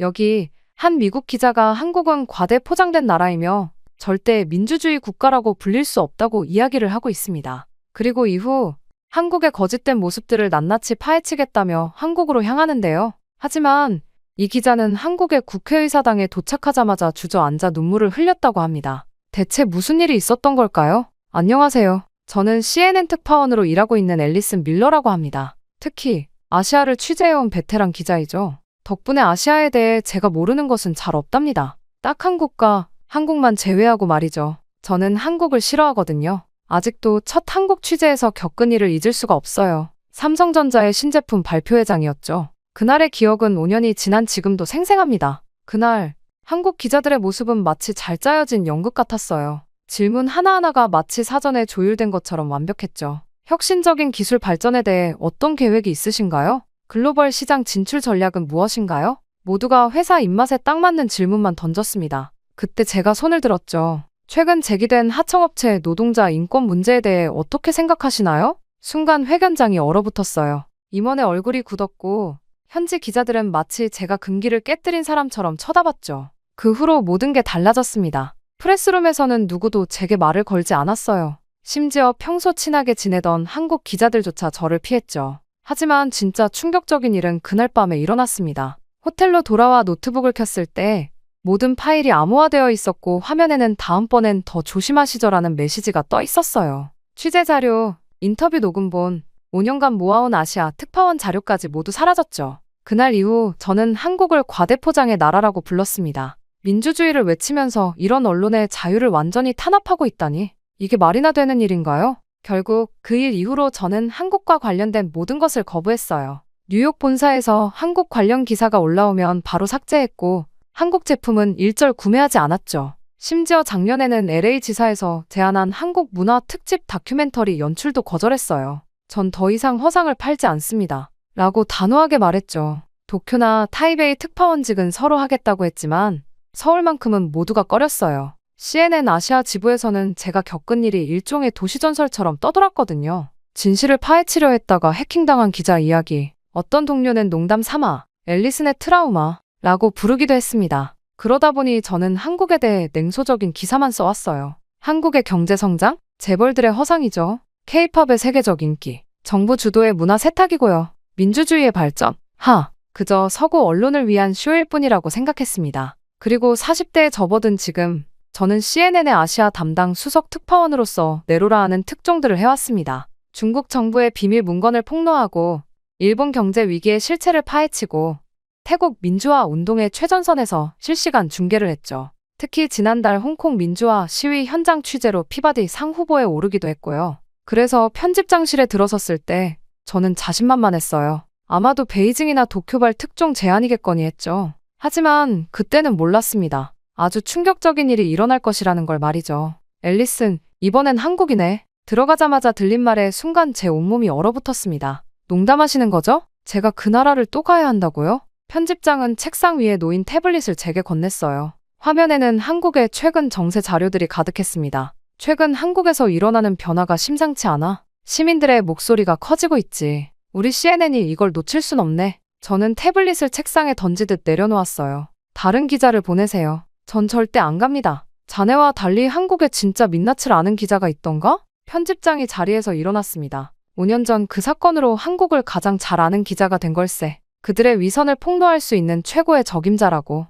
여기 한 미국 기자가 한국은 과대 포장된 나라이며 절대 민주주의 국가라고 불릴 수 없다고 이야기를 하고 있습니다. 그리고 이후 한국의 거짓된 모습들을 낱낱이 파헤치겠다며 한국으로 향하는데요. 하지만 이 기자는 한국의 국회의사당에 도착하자마자 주저앉아 눈물을 흘렸다고 합니다. 대체 무슨 일이 있었던 걸까요? 안녕하세요. 저는 CNN 특파원으로 일하고 있는 앨리슨 밀러라고 합니다. 특히 아시아를 취재해온 베테랑 기자이죠. 덕분에 아시아에 대해 제가 모르는 것은 잘 없답니다. 딱 한 국가, 한국만 제외하고 말이죠. 저는 한국을 싫어하거든요. 아직도 첫 한국 취재에서 겪은 일을 잊을 수가 없어요. 삼성전자의 신제품 발표회장이었죠. 그날의 기억은 5년이 지난 지금도 생생합니다. 그날 한국 기자들의 모습은 마치 잘 짜여진 연극 같았어요. 질문 하나하나가 마치 사전에 조율된 것처럼 완벽했죠. 혁신적인 기술 발전에 대해 어떤 계획이 있으신가요? 글로벌 시장 진출 전략은 무엇인가요? 모두가 회사 입맛에 딱 맞는 질문만 던졌습니다. 그때 제가 손을 들었죠. 최근 제기된 하청업체 노동자 인권 문제에 대해 어떻게 생각하시나요? 순간 회견장이 얼어붙었어요. 임원의 얼굴이 굳었고 현지 기자들은 마치 제가 금기를 깨뜨린 사람처럼 쳐다봤죠. 그 후로 모든 게 달라졌습니다. 프레스룸에서는 누구도 제게 말을 걸지 않았어요. 심지어 평소 친하게 지내던 한국 기자들조차 저를 피했죠. 하지만 진짜 충격적인 일은 그날 밤에 일어났습니다. 호텔로 돌아와 노트북을 켰을 때 모든 파일이 암호화되어 있었고 화면에는 다음번엔 더 조심하시죠라는 메시지가 떠 있었어요. 취재 자료, 인터뷰 녹음본, 5년간 모아온 아시아 특파원 자료까지 모두 사라졌죠. 그날 이후 저는 한국을 과대포장의 나라라고 불렀습니다. 민주주의를 외치면서 이런 언론의 자유를 완전히 탄압하고 있다니 이게 말이나 되는 일인가요? 결국 그 일 이후로 저는 한국과 관련된 모든 것을 거부했어요. 뉴욕 본사에서 한국 관련 기사가 올라오면 바로 삭제했고 한국 제품은 일절 구매하지 않았죠. 심지어 작년에는 LA 지사에서 제안한 한국 문화 특집 다큐멘터리 연출도 거절했어요. 전 더 이상 허상을 팔지 않습니다. 라고 단호하게 말했죠. 도쿄나 타이베이 특파원직은 서로 하겠다고 했지만 서울만큼은 모두가 꺼렸어요. CNN 아시아 지부에서는 제가 겪은 일이 일종의 도시전설처럼 떠돌았거든요. 진실을 파헤치려 했다가 해킹당한 기자 이야기. 어떤 동료는 농담 삼아 앨리슨의 트라우마 라고 부르기도 했습니다. 그러다 보니 저는 한국에 대해 냉소적인 기사만 써왔어요. 한국의 경제성장? 재벌들의 허상이죠. K-팝의 세계적 인기. 정부 주도의 문화 세탁이고요. 민주주의의 발전. 그저 서구 언론을 위한 쇼일 뿐이라고 생각했습니다. 그리고 40대에 접어든 지금 저는 CNN의 아시아 담당 수석 특파원으로서 내로라 하는 특종들을 해왔습니다. 중국 정부의 비밀 문건을 폭로하고 일본 경제 위기의 실체를 파헤치고 태국 민주화 운동의 최전선에서 실시간 중계를 했죠. 특히 지난달 홍콩 민주화 시위 현장 취재로 피바디 상 후보에 오르기도 했고요. 그래서 편집장실에 들어섰을 때 저는 자신만만했어요. 아마도 베이징이나 도쿄발 특종 제안이겠거니 했죠. 하지만 그때는 몰랐습니다. 아주 충격적인 일이 일어날 것이라는 걸 말이죠. 앨리슨, 이번엔 한국이네. 들어가자마자 들린 말에 순간 제 온몸이 얼어붙었습니다. 농담하시는 거죠? 제가 그 나라를 또 가야 한다고요? 편집장은 책상 위에 놓인 태블릿을 제게 건넸어요. 화면에는 한국의 최근 정세 자료들이 가득했습니다. 최근 한국에서 일어나는 변화가 심상치 않아. 시민들의 목소리가 커지고 있지. 우리 CNN이 이걸 놓칠 순 없네. 저는 태블릿을 책상에 던지듯 내려놓았어요. 다른 기자를 보내세요. 전 절대 안 갑니다. 자네와 달리 한국에 진짜 민낯을 아는 기자가 있던가? 편집장이 자리에서 일어났습니다. 5년 전 그 사건으로 한국을 가장 잘 아는 기자가 된 걸세. 그들의 위선을 폭로할 수 있는 최고의 적임자라고.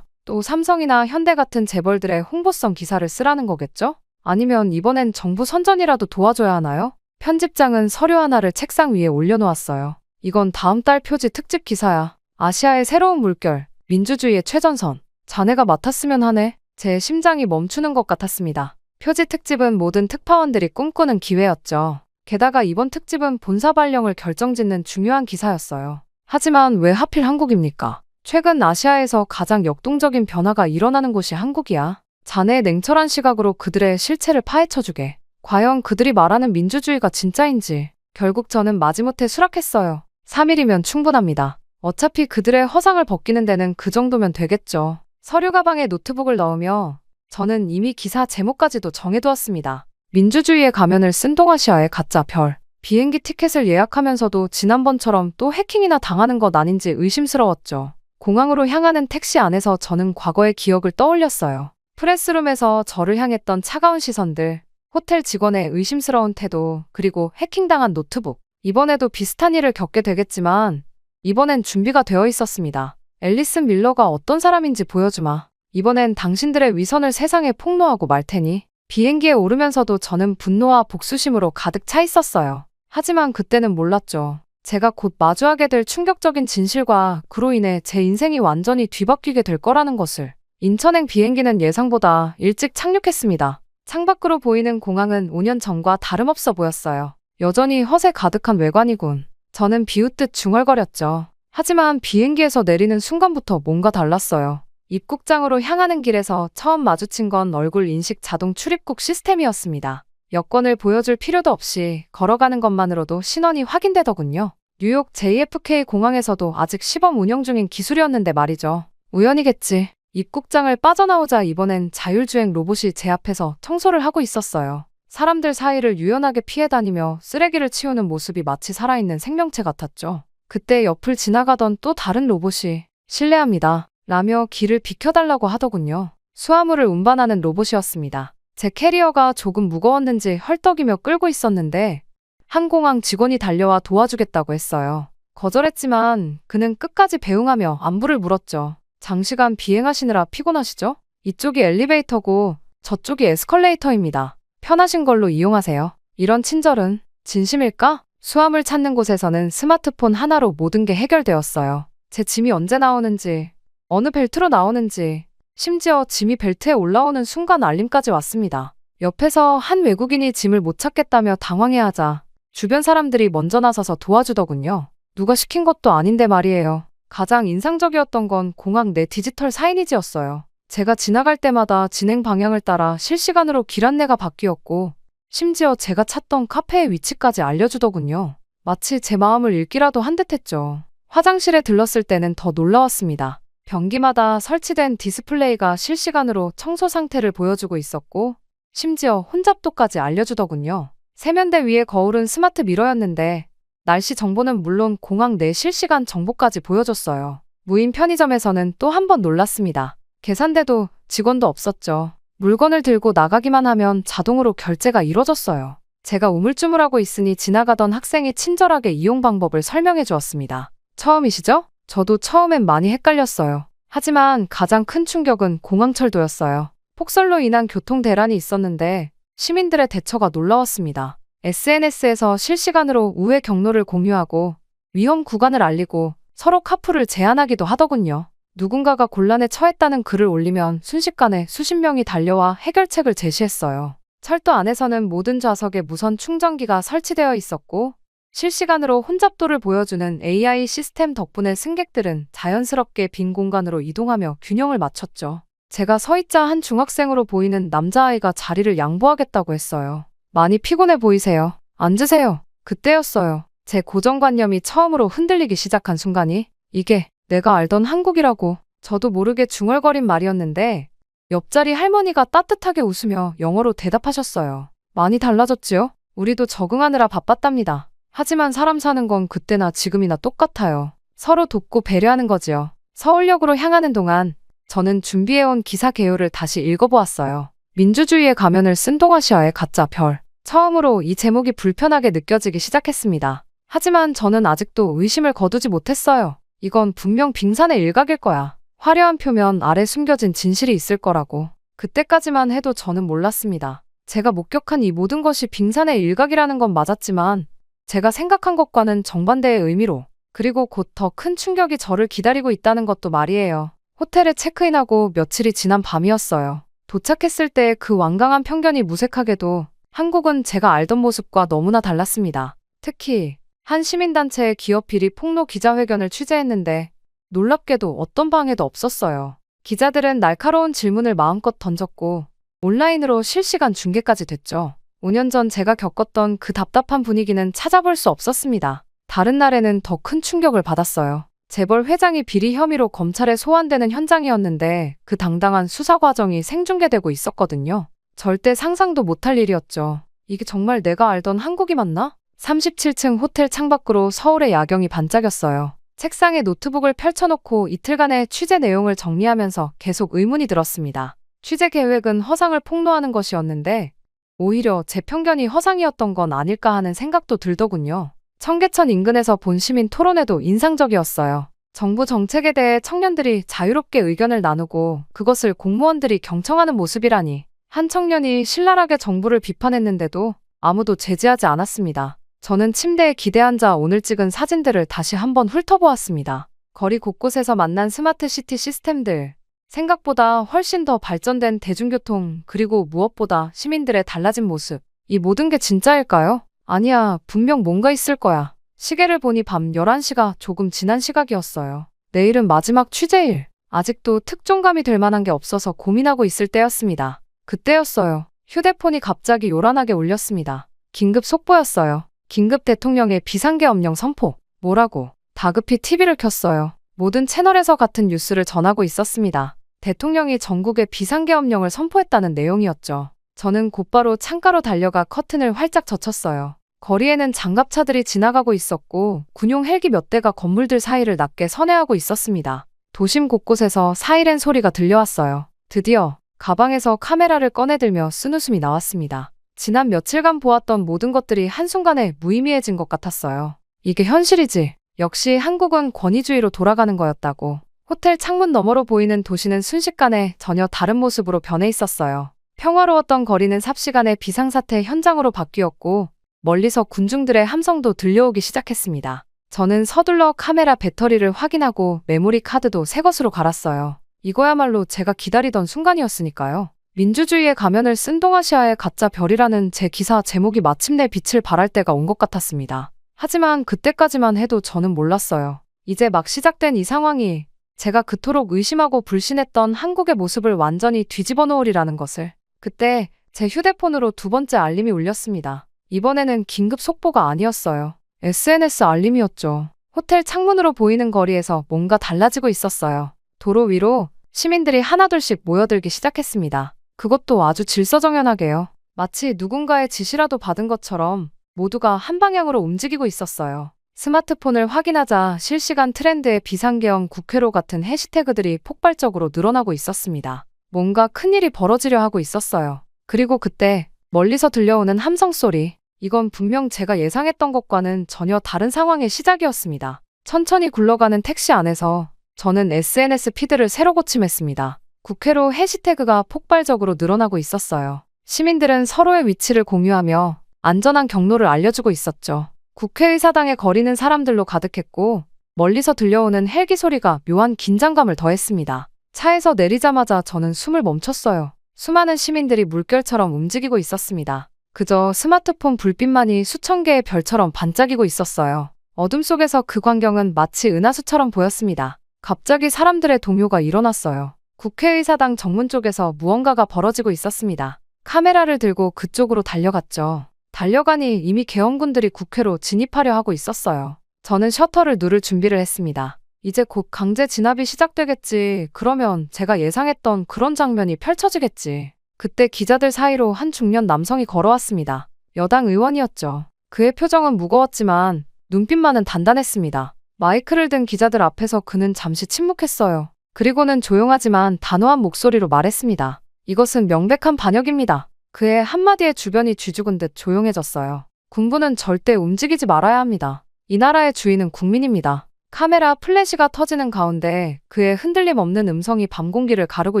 또 삼성이나 현대 같은 재벌들의 홍보성 기사를 쓰라는 거겠죠? 아니면 이번엔 정부 선전이라도 도와줘야 하나요? 편집장은 서류 하나를 책상 위에 올려놓았어요. 이건 다음 달 표지 특집 기사야. 아시아의 새로운 물결, 민주주의의 최전선. 자네가 맡았으면 하네. 제 심장이 멈추는 것 같았습니다. 표지 특집은 모든 특파원들이 꿈꾸는 기회였죠. 게다가 이번 특집은 본사 발령을 결정짓는 중요한 기사였어요. 하지만 왜 하필 한국입니까? 최근 아시아에서 가장 역동적인 변화가 일어나는 곳이 한국이야. 자네의 냉철한 시각으로 그들의 실체를 파헤쳐주게. 과연 그들이 말하는 민주주의가 진짜인지. 결국 저는 마지못해 수락했어요. 3일이면 충분합니다. 어차피 그들의 허상을 벗기는 데는 그 정도면 되겠죠. 서류 가방에 노트북을 넣으며 저는 이미 기사 제목까지도 정해두었습니다. 민주주의의 가면을 쓴 동아시아의 가짜 별. 비행기 티켓을 예약하면서도 지난번처럼 또 해킹이나 당하는 것 아닌지 의심스러웠죠. 공항으로 향하는 택시 안에서 저는 과거의 기억을 떠올렸어요. 프레스룸에서 저를 향했던 차가운 시선들, 호텔 직원의 의심스러운 태도, 그리고 해킹당한 노트북. 이번에도 비슷한 일을 겪게 되겠지만 이번엔 준비가 되어 있었습니다. 앨리슨 밀러가 어떤 사람인지 보여주마. 이번엔 당신들의 위선을 세상에 폭로하고 말 테니. 비행기에 오르면서도 저는 분노와 복수심으로 가득 차 있었어요. 하지만 그때는 몰랐죠. 제가 곧 마주하게 될 충격적인 진실과 그로 인해 제 인생이 완전히 뒤바뀌게 될 거라는 것을. 인천행 비행기는 예상보다 일찍 착륙했습니다. 창밖으로 보이는 공항은 5년 전과 다름없어 보였어요. 여전히 허세 가득한 외관이군. 저는 비웃듯 중얼거렸죠. 하지만 비행기에서 내리는 순간부터 뭔가 달랐어요. 입국장으로 향하는 길에서 처음 마주친 건 얼굴 인식 자동 출입국 시스템이었습니다. 여권을 보여줄 필요도 없이 걸어가는 것만으로도 신원이 확인되더군요. 뉴욕 JFK 공항에서도 아직 시범 운영 중인 기술이었는데 말이죠. 우연이겠지. 입국장을 빠져나오자 이번엔 자율주행 로봇이 제 앞에서 청소를 하고 있었어요. 사람들 사이를 유연하게 피해 다니며 쓰레기를 치우는 모습이 마치 살아있는 생명체 같았죠. 그때 옆을 지나가던 또 다른 로봇이 실례합니다 라며 길을 비켜달라고 하더군요. 수화물을 운반하는 로봇이었습니다. 제 캐리어가 조금 무거웠는지 헐떡이며 끌고 있었는데 항공항 직원이 달려와 도와주겠다고 했어요. 거절했지만 그는 끝까지 배웅하며 안부를 물었죠. 장시간 비행하시느라 피곤하시죠? 이쪽이 엘리베이터고 저쪽이 에스컬레이터입니다. 편하신 걸로 이용하세요. 이런 친절은 진심일까? 수화물 찾는 곳에서는 스마트폰 하나로 모든 게 해결되었어요. 제 짐이 언제 나오는지, 어느 벨트로 나오는지, 심지어 짐이 벨트에 올라오는 순간 알림까지 왔습니다. 옆에서 한 외국인이 짐을 못 찾겠다며 당황해하자 주변 사람들이 먼저 나서서 도와주더군요. 누가 시킨 것도 아닌데 말이에요. 가장 인상적이었던 건 공항 내 디지털 사이니지였어요. 제가 지나갈 때마다 진행 방향을 따라 실시간으로 길 안내가 바뀌었고 심지어 제가 찾던 카페의 위치까지 알려주더군요. 마치 제 마음을 읽기라도 한 듯했죠. 화장실에 들렀을 때는 더 놀라웠습니다. 변기마다 설치된 디스플레이가 실시간으로 청소 상태를 보여주고 있었고 심지어 혼잡도까지 알려주더군요. 세면대 위에 거울은 스마트 미러였는데 날씨 정보는 물론 공항 내 실시간 정보까지 보여줬어요. 무인 편의점에서는 또 한 번 놀랐습니다. 계산대도 직원도 없었죠. 물건을 들고 나가기만 하면 자동으로 결제가 이뤄졌어요. 제가 우물쭈물하고 있으니 지나가던 학생이 친절하게 이용 방법을 설명해 주었습니다. 처음이시죠? 저도 처음엔 많이 헷갈렸어요. 하지만 가장 큰 충격은 공항철도였어요. 폭설로 인한 교통 대란이 있었는데 시민들의 대처가 놀라웠습니다. SNS에서 실시간으로 우회 경로를 공유하고 위험 구간을 알리고 서로 카풀을 제한하기도 하더군요. 누군가가 곤란에 처했다는 글을 올리면 순식간에 수십 명이 달려와 해결책을 제시했어요. 철도 안에서는 모든 좌석에 무선 충전기가 설치되어 있었고 실시간으로 혼잡도를 보여주는 AI 시스템 덕분에 승객들은 자연스럽게 빈 공간으로 이동하며 균형을 맞췄죠. 제가 서 있자 한 중학생으로 보이는 남자아이가 자리를 양보하겠다고 했어요. 많이 피곤해 보이세요. 앉으세요. 그때였어요. 제 고정관념이 처음으로 흔들리기 시작한 순간이 이게 내가 알던 한국이라고. 저도 모르게 중얼거린 말이었는데 옆자리 할머니가 따뜻하게 웃으며 영어로 대답하셨어요. 많이 달라졌지요? 우리도 적응하느라 바빴답니다. 하지만 사람 사는 건 그때나 지금이나 똑같아요. 서로 돕고 배려하는 거지요. 서울역으로 향하는 동안 저는 준비해온 기사 개요를 다시 읽어보았어요. 민주주의의 가면을 쓴 동아시아의 가짜 별. 처음으로 이 제목이 불편하게 느껴지기 시작했습니다. 하지만 저는 아직도 의심을 거두지 못했어요. 이건 분명 빙산의 일각일 거야. 화려한 표면 아래 숨겨진 진실이 있을 거라고. 그때까지만 해도 저는 몰랐습니다. 제가 목격한 이 모든 것이 빙산의 일각이라는 건 맞았지만 제가 생각한 것과는 정반대의 의미로 그리고 곧 더 큰 충격이 저를 기다리고 있다는 것도 말이에요. 호텔에 체크인하고 며칠이 지난 밤이었어요. 도착했을 때 그 완강한 편견이 무색하게도 한국은 제가 알던 모습과 너무나 달랐습니다. 특히 한 시민단체의 기업 비리 폭로 기자회견을 취재했는데 놀랍게도 어떤 방해도 없었어요. 기자들은 날카로운 질문을 마음껏 던졌고 온라인으로 실시간 중계까지 됐죠. 5년 전 제가 겪었던 그 답답한 분위기는 찾아볼 수 없었습니다. 다른 날에는 더 큰 충격을 받았어요. 재벌 회장이 비리 혐의로 검찰에 소환되는 현장이었는데 그 당당한 수사 과정이 생중계되고 있었거든요. 절대 상상도 못할 일이었죠. 이게 정말 내가 알던 한국이 맞나? 37층 호텔 창밖으로 서울의 야경이 반짝였어요. 책상에 노트북을 펼쳐놓고 이틀간의 취재 내용을 정리하면서 계속 의문이 들었습니다. 취재 계획은 허상을 폭로하는 것이었는데 오히려 제 편견이 허상이었던 건 아닐까 하는 생각도 들더군요. 청계천 인근에서 본 시민 토론회도 인상적이었어요. 정부 정책에 대해 청년들이 자유롭게 의견을 나누고 그것을 공무원들이 경청하는 모습이라니. 한 청년이 신랄하게 정부를 비판했는데도 아무도 제지하지 않았습니다. 저는 침대에 기대 앉아 오늘 찍은 사진들을 다시 한번 훑어보았습니다. 거리 곳곳에서 만난 스마트 시티 시스템들, 생각보다 훨씬 더 발전된 대중교통, 그리고 무엇보다 시민들의 달라진 모습. 이 모든 게 진짜일까요? 아니야, 분명 뭔가 있을 거야. 시계를 보니 밤 11시가 조금 지난 시각이었어요. 내일은 마지막 취재일. 아직도 특종감이 될 만한 게 없어서 고민하고 있을 때였습니다. 그때였어요. 휴대폰이 갑자기 요란하게 울렸습니다. 긴급 속보였어요. 긴급 대통령의 비상계엄령 선포. 뭐라고? 다급히 TV를 켰어요. 모든 채널에서 같은 뉴스를 전하고 있었습니다. 대통령이 전국에 비상계엄령을 선포했다는 내용이었죠. 저는 곧바로 창가로 달려가 커튼을 활짝 젖혔어요. 거리에는 장갑차들이 지나가고 있었고 군용 헬기 몇 대가 건물들 사이를 낮게 선회하고 있었습니다. 도심 곳곳에서 사이렌 소리가 들려왔어요. 드디어 가방에서 카메라를 꺼내들며 쓴웃음이 나왔습니다. 지난 며칠간 보았던 모든 것들이 한순간에 무의미해진 것 같았어요. 이게 현실이지. 역시 한국은 권위주의로 돌아가는 거였다고. 호텔 창문 너머로 보이는 도시는 순식간에 전혀 다른 모습으로 변해 있었어요. 평화로웠던 거리는 삽시간에 비상사태 현장으로 바뀌었고 멀리서 군중들의 함성도 들려오기 시작했습니다. 저는 서둘러 카메라 배터리를 확인하고 메모리 카드도 새 것으로 갈았어요. 이거야말로 제가 기다리던 순간이었으니까요. 민주주의의 가면을 쓴 동아시아의 가짜 별이라는 제 기사 제목이 마침내 빛을 발할 때가 온 것 같았습니다. 하지만 그때까지만 해도 저는 몰랐어요. 이제 막 시작된 이 상황이 제가 그토록 의심하고 불신했던 한국의 모습을 완전히 뒤집어 놓으리라는 것을. 그때 제 휴대폰으로 두 번째 알림이 울렸습니다. 이번에는 긴급 속보가 아니었어요. SNS 알림이었죠. 호텔 창문으로 보이는 거리에서 뭔가 달라지고 있었어요. 도로 위로 시민들이 하나둘씩 모여들기 시작했습니다. 그것도 아주 질서정연하게요. 마치 누군가의 지시라도 받은 것처럼 모두가 한 방향으로 움직이고 있었어요. 스마트폰을 확인하자 실시간 트렌드의 비상계엄 국회로 같은 해시태그들이 폭발적으로 늘어나고 있었습니다. 뭔가 큰일이 벌어지려 하고 있었어요. 그리고 그때 멀리서 들려오는 함성 소리. 이건 분명 제가 예상했던 것과는 전혀 다른 상황의 시작이었습니다. 천천히 굴러가는 택시 안에서 저는 SNS 피드를 새로 고침했습니다. 국회로 해시태그가 폭발적으로 늘어나고 있었어요. 시민들은 서로의 위치를 공유하며 안전한 경로를 알려주고 있었죠. 국회의사당에 거리는 사람들로 가득했고 멀리서 들려오는 헬기 소리가 묘한 긴장감을 더했습니다. 차에서 내리자마자 저는 숨을 멈췄어요. 수많은 시민들이 물결처럼 움직이고 있었습니다. 그저 스마트폰 불빛만이 수천 개의 별처럼 반짝이고 있었어요. 어둠 속에서 그 광경은 마치 은하수처럼 보였습니다. 갑자기 사람들의 동요가 일어났어요. 국회의사당 정문 쪽에서 무언가가 벌어지고 있었습니다. 카메라를 들고 그쪽으로 달려갔죠. 달려가니 이미 계엄군들이 국회로 진입하려 하고 있었어요. 저는 셔터를 누를 준비를 했습니다. 이제 곧 강제 진압이 시작되겠지. 그러면 제가 예상했던 그런 장면이 펼쳐지겠지. 그때 기자들 사이로 한 중년 남성이 걸어왔습니다. 여당 의원이었죠. 그의 표정은 무거웠지만 눈빛만은 단단했습니다. 마이크를 든 기자들 앞에서 그는 잠시 침묵했어요. 그리고는 조용하지만 단호한 목소리로 말했습니다. 이것은 명백한 반역입니다. 그의 한마디에 주변이 쥐죽은 듯 조용해졌어요. 군부는 절대 움직이지 말아야 합니다. 이 나라의 주인은 국민입니다. 카메라 플래시가 터지는 가운데 그의 흔들림 없는 음성이 밤 공기를 가르고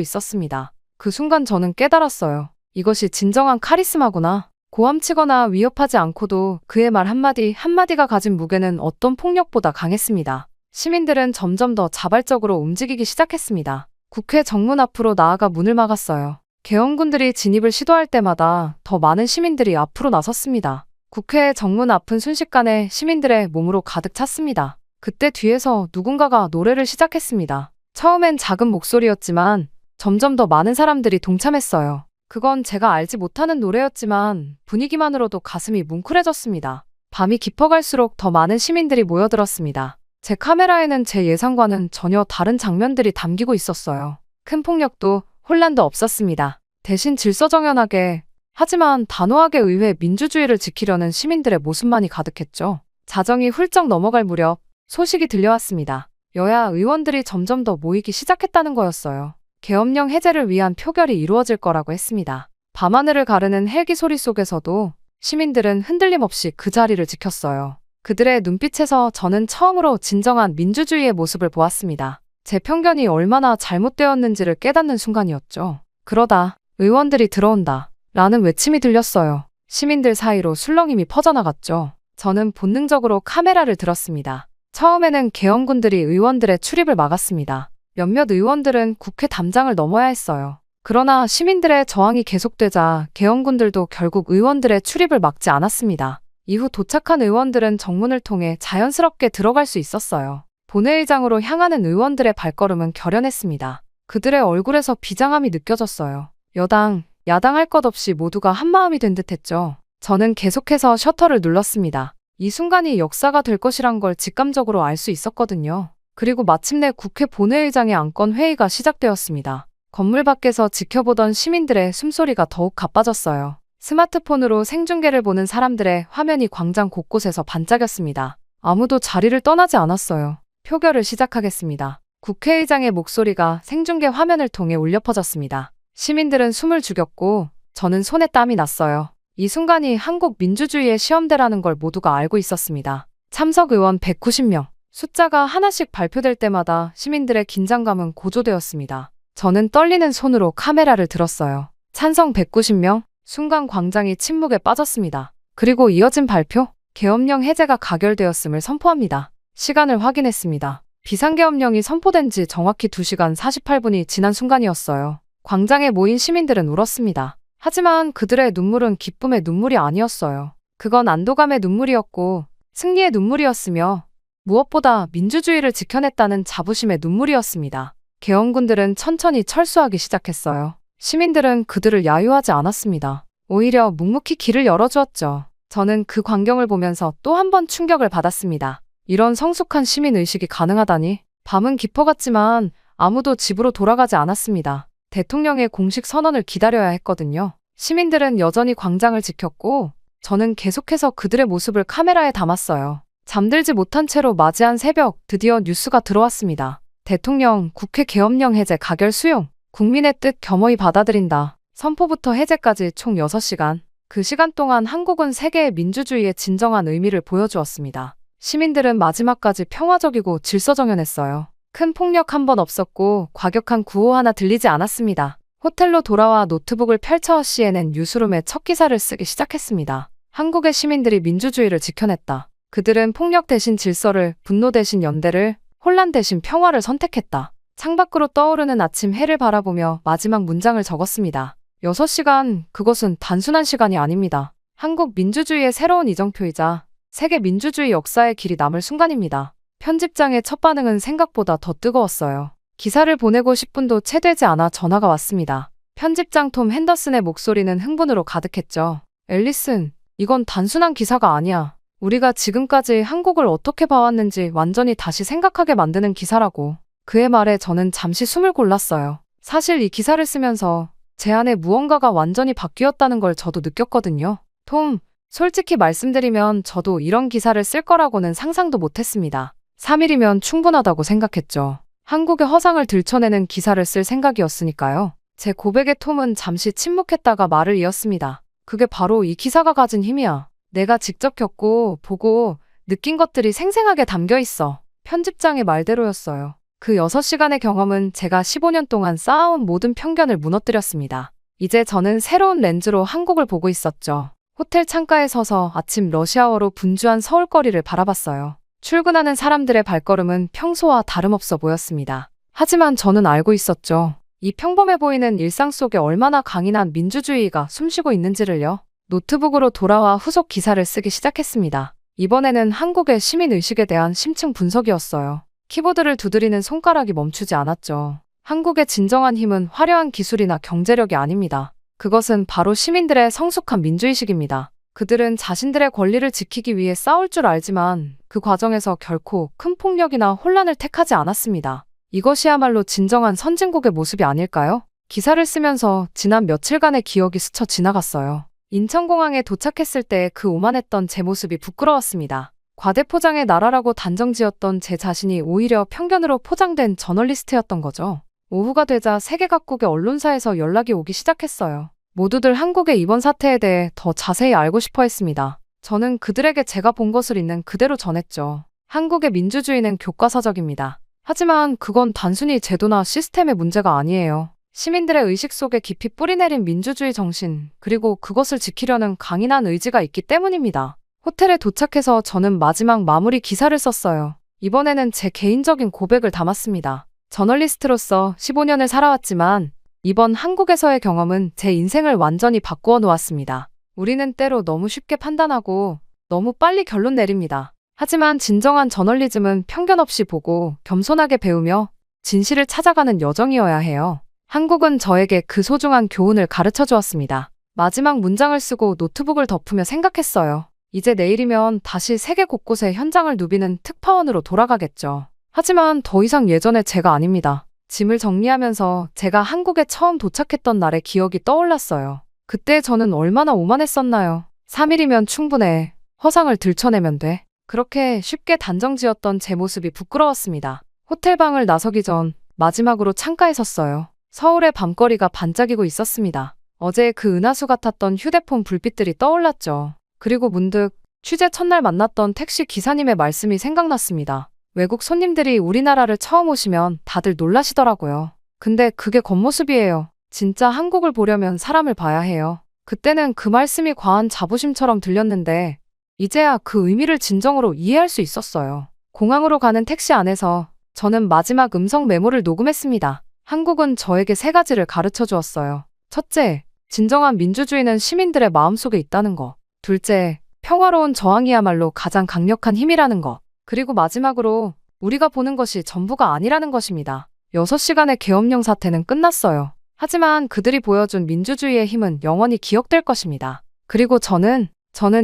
있었습니다. 그 순간 저는 깨달았어요. 이것이 진정한 카리스마구나. 고함치거나 위협하지 않고도 그의 말 한마디 한마디가 가진 무게는 어떤 폭력보다 강했습니다. 시민들은 점점 더 자발적으로 움직이기 시작했습니다. 국회 정문 앞으로 나아가 문을 막았어요. 계엄군들이 진입을 시도할 때마다 더 많은 시민들이 앞으로 나섰습니다. 국회 정문 앞은 순식간에 시민들의 몸으로 가득 찼습니다. 그때 뒤에서 누군가가 노래를 시작했습니다. 처음엔 작은 목소리였지만 점점 더 많은 사람들이 동참했어요. 그건 제가 알지 못하는 노래였지만 분위기만으로도 가슴이 뭉클해졌습니다. 밤이 깊어갈수록 더 많은 시민들이 모여들었습니다. 제 카메라에는 제 예상과는 전혀 다른 장면들이 담기고 있었어요. 큰 폭력도 혼란도 없었습니다. 대신 질서정연하게 하지만 단호하게 의회 민주주의를 지키려는 시민들의 모습만이 가득했죠. 자정이 훌쩍 넘어갈 무렵 소식이 들려왔습니다. 여야 의원들이 점점 더 모이기 시작했다는 거였어요. 계엄령 해제를 위한 표결이 이루어질 거라고 했습니다. 밤하늘을 가르는 헬기 소리 속에서도 시민들은 흔들림 없이 그 자리를 지켰어요. 그들의 눈빛에서 저는 처음으로 진정한 민주주의의 모습을 보았습니다. 제 편견이 얼마나 잘못되었는지를 깨닫는 순간이었죠. 그러다 의원들이 들어온다 라는 외침이 들렸어요. 시민들 사이로 술렁임이 퍼져나갔죠. 저는 본능적으로 카메라를 들었습니다. 처음에는 계엄군들이 의원들의 출입을 막았습니다. 몇몇 의원들은 국회 담장을 넘어야 했어요. 그러나 시민들의 저항이 계속되자 계엄군들도 결국 의원들의 출입을 막지 않았습니다. 이후 도착한 의원들은 정문을 통해 자연스럽게 들어갈 수 있었어요. 본회의장으로 향하는 의원들의 발걸음은 결연했습니다. 그들의 얼굴에서 비장함이 느껴졌어요. 여당, 야당 할 것 없이 모두가 한마음이 된 듯했죠. 저는 계속해서 셔터를 눌렀습니다. 이 순간이 역사가 될 것이란 걸 직감적으로 알 수 있었거든요. 그리고 마침내 국회 본회의장의 안건 회의가 시작되었습니다. 건물 밖에서 지켜보던 시민들의 숨소리가 더욱 가빠졌어요. 스마트폰으로 생중계를 보는 사람들의 화면이 광장 곳곳에서 반짝였습니다. 아무도 자리를 떠나지 않았어요. 표결을 시작하겠습니다. 국회의장의 목소리가 생중계 화면을 통해 울려 퍼졌습니다. 시민들은 숨을 죽였고 저는 손에 땀이 났어요. 이 순간이 한국 민주주의의 시험대라는 걸 모두가 알고 있었습니다. 참석 의원 190명. 숫자가 하나씩 발표될 때마다 시민들의 긴장감은 고조되었습니다. 저는 떨리는 손으로 카메라를 들었어요. 찬성 190명. 순간 광장이 침묵에 빠졌습니다. 그리고 이어진 발표. 계엄령 해제가 가결되었음을 선포합니다. 시간을 확인했습니다. 비상계엄령이 선포된 지 정확히 2시간 48분이 지난 순간이었어요. 광장에 모인 시민들은 울었습니다. 하지만 그들의 눈물은 기쁨의 눈물이 아니었어요. 그건 안도감의 눈물이었고 승리의 눈물이었으며 무엇보다 민주주의를 지켜냈다는 자부심의 눈물이었습니다. 계엄군들은 천천히 철수하기 시작했어요. 시민들은 그들을 야유하지 않았습니다. 오히려 묵묵히 길을 열어주었죠. 저는 그 광경을 보면서 또 한 번 충격을 받았습니다. 이런 성숙한 시민의식이 가능하다니. 밤은 깊어갔지만 아무도 집으로 돌아가지 않았습니다. 대통령의 공식 선언을 기다려야 했거든요. 시민들은 여전히 광장을 지켰고 저는 계속해서 그들의 모습을 카메라에 담았어요. 잠들지 못한 채로 맞이한 새벽, 드디어 뉴스가 들어왔습니다. 대통령, 국회 계엄령 해제 가결 수용. 국민의 뜻 겸허히 받아들인다. 선포부터 해제까지 총 6시간. 그 시간 동안 한국은 세계의 민주주의의 진정한 의미를 보여주었습니다. 시민들은 마지막까지 평화적이고 질서정연했어요. 큰 폭력 한 번 없었고 과격한 구호 하나 들리지 않았습니다. 호텔로 돌아와 노트북을 펼쳐 CNN 뉴스룸에 첫 기사를 쓰기 시작했습니다. 한국의 시민들이 민주주의를 지켜냈다. 그들은 폭력 대신 질서를, 분노 대신 연대를, 혼란 대신 평화를 선택했다. 창밖으로 떠오르는 아침 해를 바라보며 마지막 문장을 적었습니다. 6시간, 그것은 단순한 시간이 아닙니다. 한국 민주주의의 새로운 이정표이자 세계 민주주의 역사의 길이 남을 순간입니다. 편집장의 첫 반응은 생각보다 더 뜨거웠어요. 기사를 보내고 10분도 채 되지 않아 전화가 왔습니다. 편집장 톰 핸더슨의 목소리는 흥분으로 가득했죠. 앨리슨, 이건 단순한 기사가 아니야. 우리가 지금까지 한국을 어떻게 봐왔는지 완전히 다시 생각하게 만드는 기사라고. 그의 말에 저는 잠시 숨을 골랐어요. 사실 이 기사를 쓰면서 제 안에 무언가가 완전히 바뀌었다는 걸 저도 느꼈거든요. 톰, 솔직히 말씀드리면 저도 이런 기사를 쓸 거라고는 상상도 못했습니다. 3일이면 충분하다고 생각했죠. 한국의 허상을 들춰내는 기사를 쓸 생각이었으니까요. 제 고백에 톰은 잠시 침묵했다가 말을 이었습니다. 그게 바로 이 기사가 가진 힘이야. 내가 직접 겪고, 보고, 느낀 것들이 생생하게 담겨 있어. 편집장의 말대로였어요. 그 6시간의 경험은 제가 15년 동안 쌓아온 모든 편견을 무너뜨렸습니다. 이제 저는 새로운 렌즈로 한국을 보고 있었죠. 호텔 창가에 서서 아침 러시아워로 분주한 서울거리를 바라봤어요. 출근하는 사람들의 발걸음은 평소와 다름없어 보였습니다. 하지만 저는 알고 있었죠. 이 평범해 보이는 일상 속에 얼마나 강인한 민주주의가 숨쉬고 있는지를요. 노트북으로 돌아와 후속 기사를 쓰기 시작했습니다. 이번에는 한국의 시민의식에 대한 심층 분석이었어요. 키보드를 두드리는 손가락이 멈추지 않았죠. 한국의 진정한 힘은 화려한 기술이나 경제력이 아닙니다. 그것은 바로 시민들의 성숙한 민주의식입니다. 그들은 자신들의 권리를 지키기 위해 싸울 줄 알지만 그 과정에서 결코 큰 폭력이나 혼란을 택하지 않았습니다. 이것이야말로 진정한 선진국의 모습이 아닐까요? 기사를 쓰면서 지난 며칠간의 기억이 스쳐 지나갔어요. 인천공항에 도착했을 때 그 오만했던 제 모습이 부끄러웠습니다. 과대포장의 나라라고 단정지었던 제 자신이 오히려 편견으로 포장된 저널리스트였던 거죠. 오후가 되자 세계 각국의 언론사에서 연락이 오기 시작했어요. 모두들 한국의 이번 사태에 대해 더 자세히 알고 싶어 했습니다. 저는 그들에게 제가 본 것을 있는 그대로 전했죠. 한국의 민주주의는 교과서적입니다. 하지만 그건 단순히 제도나 시스템의 문제가 아니에요. 시민들의 의식 속에 깊이 뿌리내린 민주주의 정신, 그리고 그것을 지키려는 강인한 의지가 있기 때문입니다. 호텔에 도착해서 저는 마지막 마무리 기사를 썼어요. 이번에는 제 개인적인 고백을 담았습니다. 저널리스트로서 15년을 살아왔지만 이번 한국에서의 경험은 제 인생을 완전히 바꾸어 놓았습니다. 우리는 때로 너무 쉽게 판단하고 너무 빨리 결론 내립니다. 하지만 진정한 저널리즘은 편견 없이 보고 겸손하게 배우며 진실을 찾아가는 여정이어야 해요. 한국은 저에게 그 소중한 교훈을 가르쳐 주었습니다. 마지막 문장을 쓰고 노트북을 덮으며 생각했어요. 이제 내일이면 다시 세계 곳곳에 현장을 누비는 특파원으로 돌아가겠죠. 하지만 더 이상 예전의 제가 아닙니다. 짐을 정리하면서 제가 한국에 처음 도착했던 날의 기억이 떠올랐어요. 그때 저는 얼마나 오만했었나요? 3일이면 충분해. 허상을 들춰내면 돼. 그렇게 쉽게 단정지었던 제 모습이 부끄러웠습니다. 호텔방을 나서기 전 마지막으로 창가에 섰어요. 서울의 밤거리가 반짝이고 있었습니다. 어제 그 은하수 같았던 휴대폰 불빛들이 떠올랐죠. 그리고 문득 취재 첫날 만났던 택시 기사님의 말씀이 생각났습니다. 외국 손님들이 우리나라를 처음 오시면 다들 놀라시더라고요. 근데 그게 겉모습이에요. 진짜 한국을 보려면 사람을 봐야 해요. 그때는 그 말씀이 과한 자부심처럼 들렸는데 이제야 그 의미를 진정으로 이해할 수 있었어요. 공항으로 가는 택시 안에서 저는 마지막 음성 메모를 녹음했습니다. 한국은 저에게 3가지를 가르쳐 주었어요. 첫째, 진정한 민주주의는 시민들의 마음속에 있다는 것. 둘째, 평화로운 저항이야말로 가장 강력한 힘이라는 것. 그리고 마지막으로 우리가 보는 것이 전부가 아니라는 것입니다. 6시간의 계엄령 사태는 끝났어요. 하지만 그들이 보여준 민주주의의 힘은 영원히 기억될 것입니다. 그리고 저는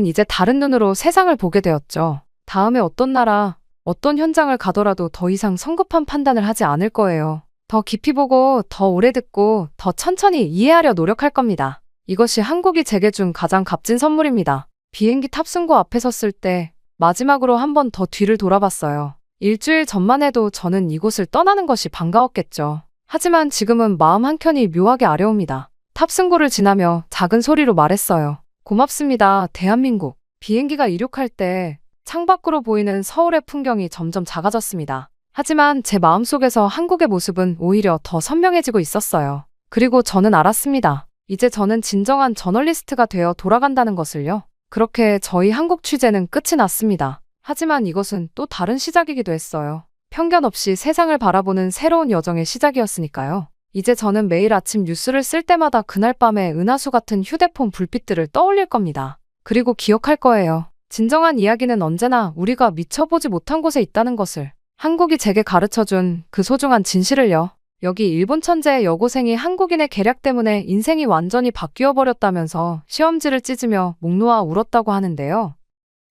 이제 다른 눈으로 세상을 보게 되었죠. 다음에 어떤 나라, 어떤 현장을 가더라도 더 이상 성급한 판단을 하지 않을 거예요. 더 깊이 보고, 더 오래 듣고, 더 천천히 이해하려 노력할 겁니다. 이것이 한국이 제게 준 가장 값진 선물입니다. 비행기 탑승구 앞에 섰을 때 마지막으로 한 번 더 뒤를 돌아봤어요. 일주일 전만 해도 저는 이곳을 떠나는 것이 반가웠겠죠. 하지만 지금은 마음 한켠이 묘하게 아려옵니다. 탑승구를 지나며 작은 소리로 말했어요. 고맙습니다, 대한민국. 비행기가 이륙할 때 창밖으로 보이는 서울의 풍경이 점점 작아졌습니다. 하지만 제 마음속에서 한국의 모습은 오히려 더 선명해지고 있었어요. 그리고 저는 알았습니다. 이제 저는 진정한 저널리스트가 되어 돌아간다는 것을요. 그렇게 저희 한국 취재는 끝이 났습니다. 하지만 이것은 또 다른 시작이기도 했어요. 편견 없이 세상을 바라보는 새로운 여정의 시작이었으니까요. 이제 저는 매일 아침 뉴스를 쓸 때마다 그날 밤의 은하수 같은 휴대폰 불빛들을 떠올릴 겁니다. 그리고 기억할 거예요. 진정한 이야기는 언제나 우리가 미쳐보지 못한 곳에 있다는 것을. 한국이 제게 가르쳐준 그 소중한 진실을요. 여기 일본 천재의 여고생이 한국인의 계략 때문에 인생이 완전히 바뀌어 버렸다면서 시험지를 찢으며 목 놓아 울었다고 하는데요.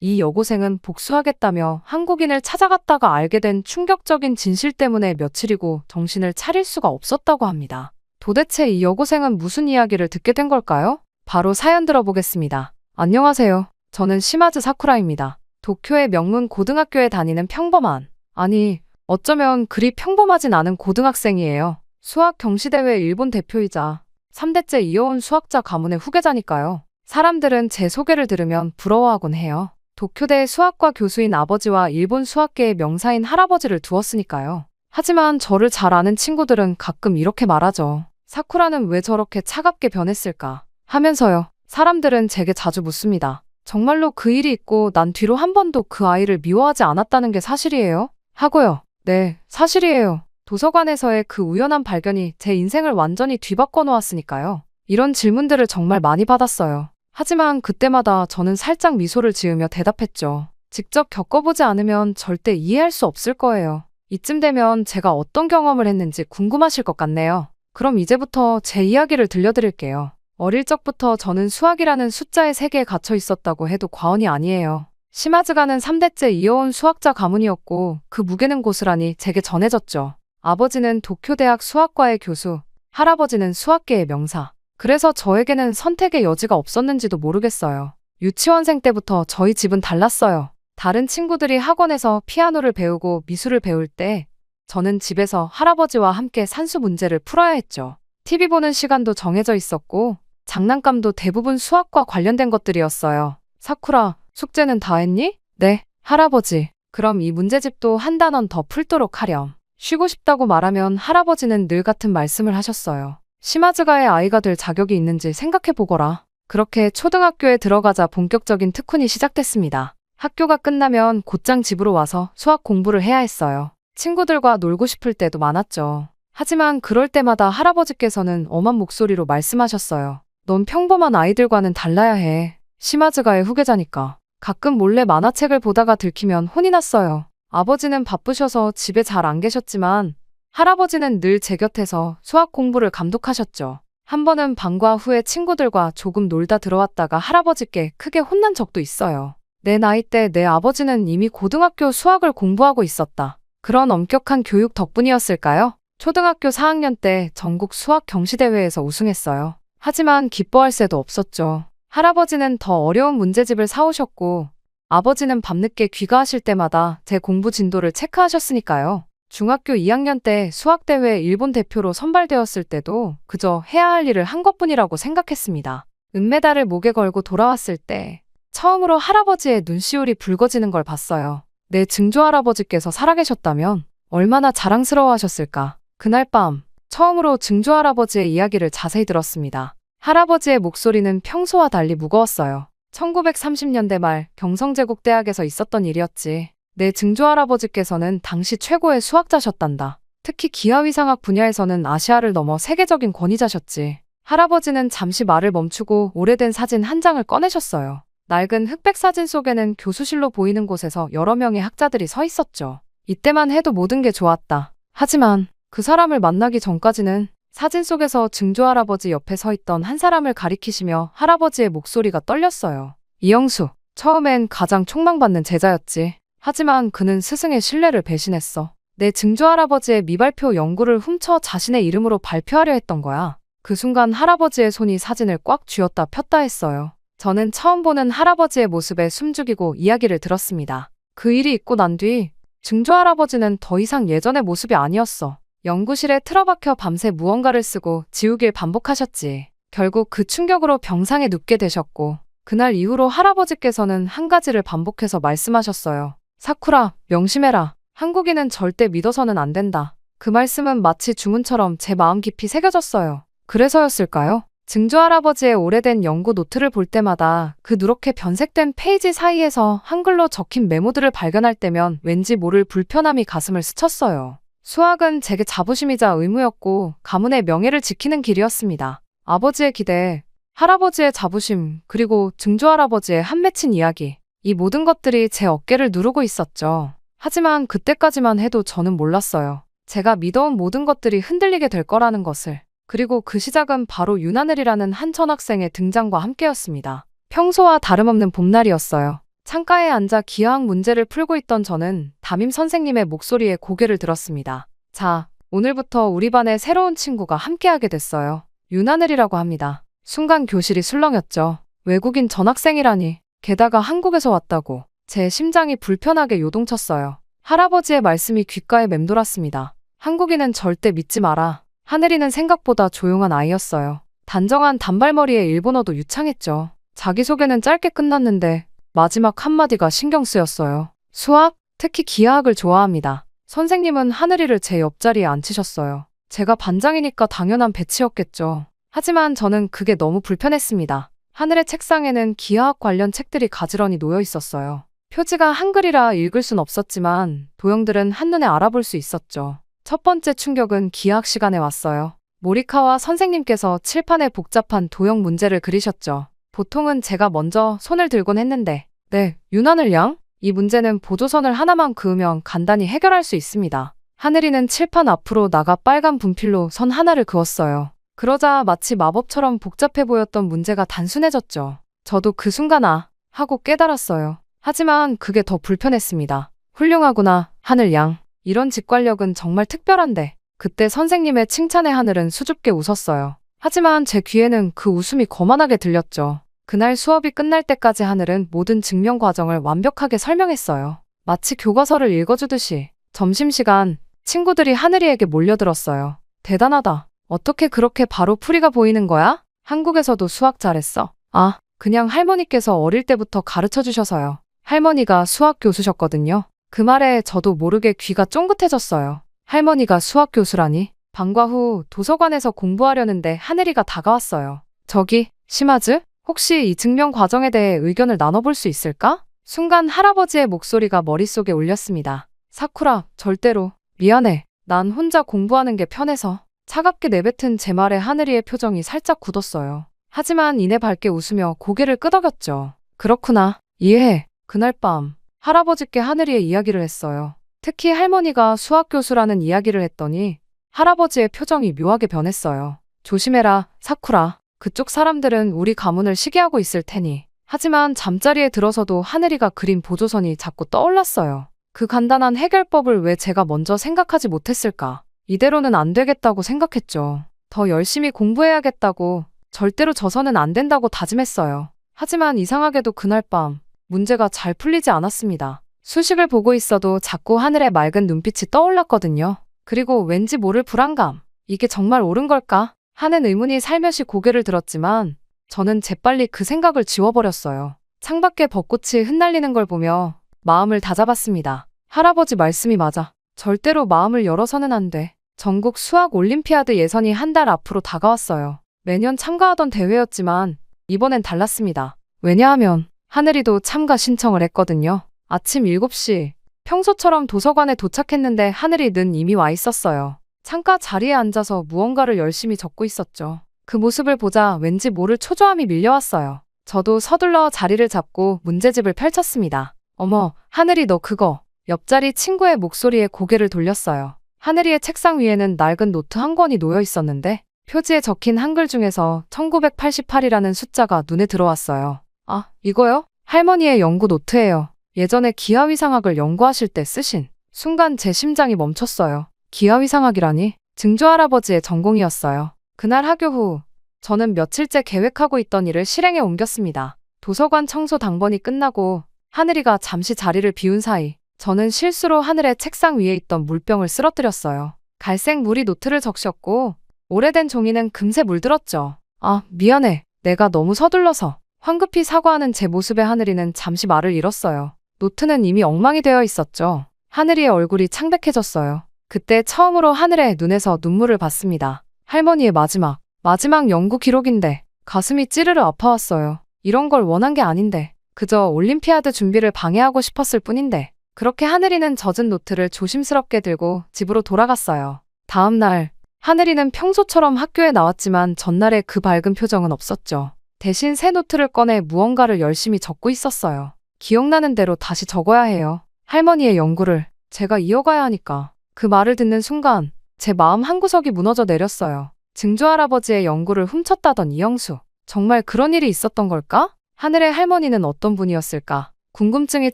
이 여고생은 복수하겠다며 한국인을 찾아갔다가 알게 된 충격적인 진실 때문에 며칠이고 정신을 차릴 수가 없었다고 합니다. 도대체 이 여고생은 무슨 이야기를 듣게 된 걸까요? 바로 사연 들어보겠습니다. 안녕하세요. 저는 시마즈 사쿠라입니다. 도쿄의 명문 고등학교에 다니는 평범한, 아니, 어쩌면 그리 평범하진 않은 고등학생이에요. 수학 경시대회 일본 대표이자 3대째 이어온 수학자 가문의 후계자니까요. 사람들은 제 소개를 들으면 부러워하곤 해요. 도쿄대 수학과 교수인 아버지와 일본 수학계의 명사인 할아버지를 두었으니까요. 하지만 저를 잘 아는 친구들은 가끔 이렇게 말하죠. 사쿠라는 왜 저렇게 차갑게 변했을까? 하면서요. 사람들은 제게 자주 묻습니다. 정말로 그 일이 있고 난 뒤로 한 번도 그 아이를 미워하지 않았다는 게 사실이에요? 하고요. 네, 사실이에요. 도서관에서의 그 우연한 발견이 제 인생을 완전히 뒤바꿔 놓았으니까요. 이런 질문들을 정말 많이 받았어요. 하지만 그때마다 저는 살짝 미소를 지으며 대답했죠. 직접 겪어보지 않으면 절대 이해할 수 없을 거예요. 이쯤 되면 제가 어떤 경험을 했는지 궁금하실 것 같네요. 그럼 이제부터 제 이야기를 들려드릴게요. 어릴 적부터 저는 수학이라는 숫자의 세계에 갇혀 있었다고 해도 과언이 아니에요. 시마즈가는 3대째 이어온 수학자 가문이었고 그 무게는 고스란히 제게 전해졌죠. 아버지는 도쿄대학 수학과의 교수, 할아버지는 수학계의 명사. 그래서 저에게는 선택의 여지가 없었는지도 모르겠어요. 유치원생 때부터 저희 집은 달랐어요. 다른 친구들이 학원에서 피아노를 배우고 미술을 배울 때 저는 집에서 할아버지와 함께 산수 문제를 풀어야 했죠. TV 보는 시간도 정해져 있었고 장난감도 대부분 수학과 관련된 것들이었어요. 사쿠라, 숙제는 다 했니? 네, 할아버지. 그럼 이 문제집도 한 단원 더 풀도록 하렴. 쉬고 싶다고 말하면 할아버지는 늘 같은 말씀을 하셨어요. 시마즈가의 아이가 될 자격이 있는지 생각해 보거라. 그렇게 초등학교에 들어가자 본격적인 특훈이 시작됐습니다. 학교가 끝나면 곧장 집으로 와서 수학 공부를 해야 했어요. 친구들과 놀고 싶을 때도 많았죠. 하지만 그럴 때마다 할아버지께서는 엄한 목소리로 말씀하셨어요. 넌 평범한 아이들과는 달라야 해. 시마즈가의 후계자니까. 가끔 몰래 만화책을 보다가 들키면 혼이 났어요. 아버지는 바쁘셔서 집에 잘 안 계셨지만 할아버지는 늘 제 곁에서 수학 공부를 감독하셨죠. 한 번은 방과 후에 친구들과 조금 놀다 들어왔다가 할아버지께 크게 혼난 적도 있어요. 내 나이 때 내 아버지는 이미 고등학교 수학을 공부하고 있었다. 그런 엄격한 교육 덕분이었을까요? 초등학교 4학년 때 전국 수학 경시대회에서 우승했어요. 하지만 기뻐할 새도 없었죠. 할아버지는 더 어려운 문제집을 사오셨고 아버지는 밤늦게 귀가하실 때마다 제 공부 진도를 체크하셨으니까요. 중학교 2학년 때 수학대회 일본 대표로 선발되었을 때도 그저 해야 할 일을 한 것뿐이라고 생각했습니다. 은메달을 목에 걸고 돌아왔을 때 처음으로 할아버지의 눈시울이 붉어지는 걸 봤어요. 내 증조할아버지께서 살아계셨다면 얼마나 자랑스러워하셨을까. 그날 밤 처음으로 증조할아버지의 이야기를 자세히 들었습니다. 할아버지의 목소리는 평소와 달리 무거웠어요. 1930년대 말 경성제국대학에서 있었던 일이었지. 내 증조할아버지께서는 당시 최고의 수학자셨단다. 특히 기하위상학 분야에서는 아시아를 넘어 세계적인 권위자셨지. 할아버지는 잠시 말을 멈추고 오래된 사진 한 장을 꺼내셨어요. 낡은 흑백 사진 속에는 교수실로 보이는 곳에서 여러 명의 학자들이 서 있었죠. 이때만 해도 모든 게 좋았다. 하지만 그 사람을 만나기 전까지는 사진 속에서 증조할아버지 옆에 서 있던 한 사람을 가리키시며 할아버지의 목소리가 떨렸어요. 이영수, 처음엔 가장 촉망받는 제자였지. 하지만 그는 스승의 신뢰를 배신했어. 내 증조할아버지의 미발표 연구를 훔쳐 자신의 이름으로 발표하려 했던 거야. 그 순간 할아버지의 손이 사진을 꽉 쥐었다 폈다 했어요. 저는 처음 보는 할아버지의 모습에 숨죽이고 이야기를 들었습니다. 그 일이 있고 난 뒤 증조할아버지는 더 이상 예전의 모습이 아니었어. 연구실에 틀어박혀 밤새 무언가를 쓰고 지우길 반복하셨지. 결국 그 충격으로 병상에 눕게 되셨고 그날 이후로 할아버지께서는 한 가지를 반복해서 말씀하셨어요. 사쿠라, 명심해라. 한국인은 절대 믿어서는 안 된다. 그 말씀은 마치 주문처럼 제 마음 깊이 새겨졌어요. 그래서였을까요? 증조할아버지의 오래된 연구 노트를 볼 때마다 그 누렇게 변색된 페이지 사이에서 한글로 적힌 메모들을 발견할 때면 왠지 모를 불편함이 가슴을 스쳤어요. 수학은 제게 자부심이자 의무였고 가문의 명예를 지키는 길이었습니다. 아버지의 기대, 할아버지의 자부심, 그리고 증조할아버지의 한 맺힌 이야기. 이 모든 것들이 제 어깨를 누르고 있었죠. 하지만 그때까지만 해도 저는 몰랐어요. 제가 믿어온 모든 것들이 흔들리게 될 거라는 것을. 그리고 그 시작은 바로 윤하늘이라는 한 전학생의 등장과 함께였습니다. 평소와 다름없는 봄날이었어요. 창가에 앉아 기하학 문제를 풀고 있던 저는 담임 선생님의 목소리에 고개를 들었습니다. 자, 오늘부터 우리 반에 새로운 친구가 함께하게 됐어요. 윤하늘이라고 합니다. 순간 교실이 술렁였죠. 외국인 전학생이라니. 게다가 한국에서 왔다고. 제 심장이 불편하게 요동쳤어요. 할아버지의 말씀이 귓가에 맴돌았습니다. 한국인은 절대 믿지 마라. 하늘이는 생각보다 조용한 아이였어요. 단정한 단발머리에 일본어도 유창했죠. 자기소개는 짧게 끝났는데 마지막 한마디가 신경 쓰였어요. 수학? 특히 기하학을 좋아합니다. 선생님은 하늘이를 제 옆자리에 앉히셨어요. 제가 반장이니까 당연한 배치였겠죠. 하지만 저는 그게 너무 불편했습니다. 하늘의 책상에는 기하학 관련 책들이 가지런히 놓여 있었어요. 표지가 한글이라 읽을 순 없었지만 도형들은 한눈에 알아볼 수 있었죠. 첫 번째 충격은 기하학 시간에 왔어요. 모리카와 선생님께서 칠판에 복잡한 도형 문제를 그리셨죠. 보통은 제가 먼저 손을 들곤 했는데 네, 윤하늘 양? 이 문제는 보조선을 하나만 그으면 간단히 해결할 수 있습니다. 하늘이는 칠판 앞으로 나가 빨간 분필로 선 하나를 그었어요. 그러자 마치 마법처럼 복잡해 보였던 문제가 단순해졌죠. 저도 그 순간 하고 깨달았어요. 하지만 그게 더 불편했습니다. 훌륭하구나, 하늘 양. 이런 직관력은 정말 특별한데. 그때 선생님의 칭찬에 하늘은 수줍게 웃었어요. 하지만 제 귀에는 그 웃음이 거만하게 들렸죠. 그날 수업이 끝날 때까지 하늘은 모든 증명 과정을 완벽하게 설명했어요. 마치 교과서를 읽어주듯이. 점심시간 친구들이 하늘이에게 몰려들었어요. 대단하다. 어떻게 그렇게 바로 풀이가 보이는 거야? 한국에서도 수학 잘했어. 아, 그냥 할머니께서 어릴 때부터 가르쳐 주셔서요. 할머니가 수학 교수셨거든요. 그 말에 저도 모르게 귀가 쫑긋해졌어요. 할머니가 수학 교수라니. 방과 후 도서관에서 공부하려는데 하늘이가 다가왔어요. 저기, 시마즈? 혹시 이 증명 과정에 대해 의견을 나눠볼 수 있을까? 순간 할아버지의 목소리가 머릿속에 울렸습니다. 사쿠라, 절대로. 미안해. 난 혼자 공부하는 게 편해서. 차갑게 내뱉은 제 말에 하늘이의 표정이 살짝 굳었어요. 하지만 이내 밝게 웃으며 고개를 끄덕였죠. 그렇구나. 이해해. 그날 밤 할아버지께 하늘이의 이야기를 했어요. 특히 할머니가 수학 교수라는 이야기를 했더니 할아버지의 표정이 묘하게 변했어요. 조심해라, 사쿠라. 그쪽 사람들은 우리 가문을 시기하고 있을 테니. 하지만 잠자리에 들어서도 하늘이가 그린 보조선이 자꾸 떠올랐어요. 그 간단한 해결법을 왜 제가 먼저 생각하지 못했을까? 이대로는 안 되겠다고 생각했죠. 더 열심히 공부해야겠다고, 절대로 져서는 안 된다고 다짐했어요. 하지만 이상하게도 그날 밤 문제가 잘 풀리지 않았습니다. 수식을 보고 있어도 자꾸 하늘의 맑은 눈빛이 떠올랐거든요. 그리고 왠지 모를 불안감. 이게 정말 옳은 걸까? 하는 의문이 살며시 고개를 들었지만 저는 재빨리 그 생각을 지워버렸어요. 창밖에 벚꽃이 흩날리는 걸 보며 마음을 다잡았습니다. 할아버지 말씀이 맞아. 절대로 마음을 열어서는 안 돼. 전국 수학 올림피아드 예선이 한 달 앞으로 다가왔어요. 매년 참가하던 대회였지만 이번엔 달랐습니다. 왜냐하면 하늘이도 참가 신청을 했거든요. 아침 7시. 평소처럼 도서관에 도착했는데 하늘이는 이미 와 있었어요. 창가 자리에 앉아서 무언가를 열심히 적고 있었죠. 그 모습을 보자 왠지 모를 초조함이 밀려왔어요. 저도 서둘러 자리를 잡고 문제집을 펼쳤습니다. 어머, 하늘이 너 그거. 옆자리 친구의 목소리에 고개를 돌렸어요. 하늘이의 책상 위에는 낡은 노트 한 권이 놓여 있었는데 표지에 적힌 한글 중에서 1988이라는 숫자가 눈에 들어왔어요. 아, 이거요? 할머니의 연구 노트예요. 예전에 기하위상학을 연구하실 때 쓰신. 순간 제 심장이 멈췄어요. 기하위상학이라니? 증조할아버지의 전공이었어요. 그날 하교 후 저는 며칠째 계획하고 있던 일을 실행에 옮겼습니다. 도서관 청소 당번이 끝나고 하늘이가 잠시 자리를 비운 사이 저는 실수로 하늘의 책상 위에 있던 물병을 쓰러뜨렸어요. 갈색 물이 노트를 적셨고 오래된 종이는 금세 물들었죠. 아, 미안해. 내가 너무 서둘러서. 황급히 사과하는 제 모습에 하늘이는 잠시 말을 잃었어요. 노트는 이미 엉망이 되어 있었죠. 하늘이의 얼굴이 창백해졌어요. 그때 처음으로 하늘의 눈에서 눈물을 봤습니다. 할머니의 마지막 연구 기록인데 가슴이 찌르르 아파왔어요. 이런 걸 원한 게 아닌데 그저 올림피아드 준비를 방해하고 싶었을 뿐인데. 그렇게 하늘이는 젖은 노트를 조심스럽게 들고 집으로 돌아갔어요. 다음 날 하늘이는 평소처럼 학교에 나왔지만 전날의 그 밝은 표정은 없었죠. 대신 새 노트를 꺼내 무언가를 열심히 적고 있었어요. 기억나는 대로 다시 적어야 해요. 할머니의 연구를 제가 이어가야 하니까. 그 말을 듣는 순간 제 마음 한구석이 무너져 내렸어요. 증조할아버지의 연구를 훔쳤다던 이영수. 정말 그런 일이 있었던 걸까? 하늘의 할머니는 어떤 분이었을까? 궁금증이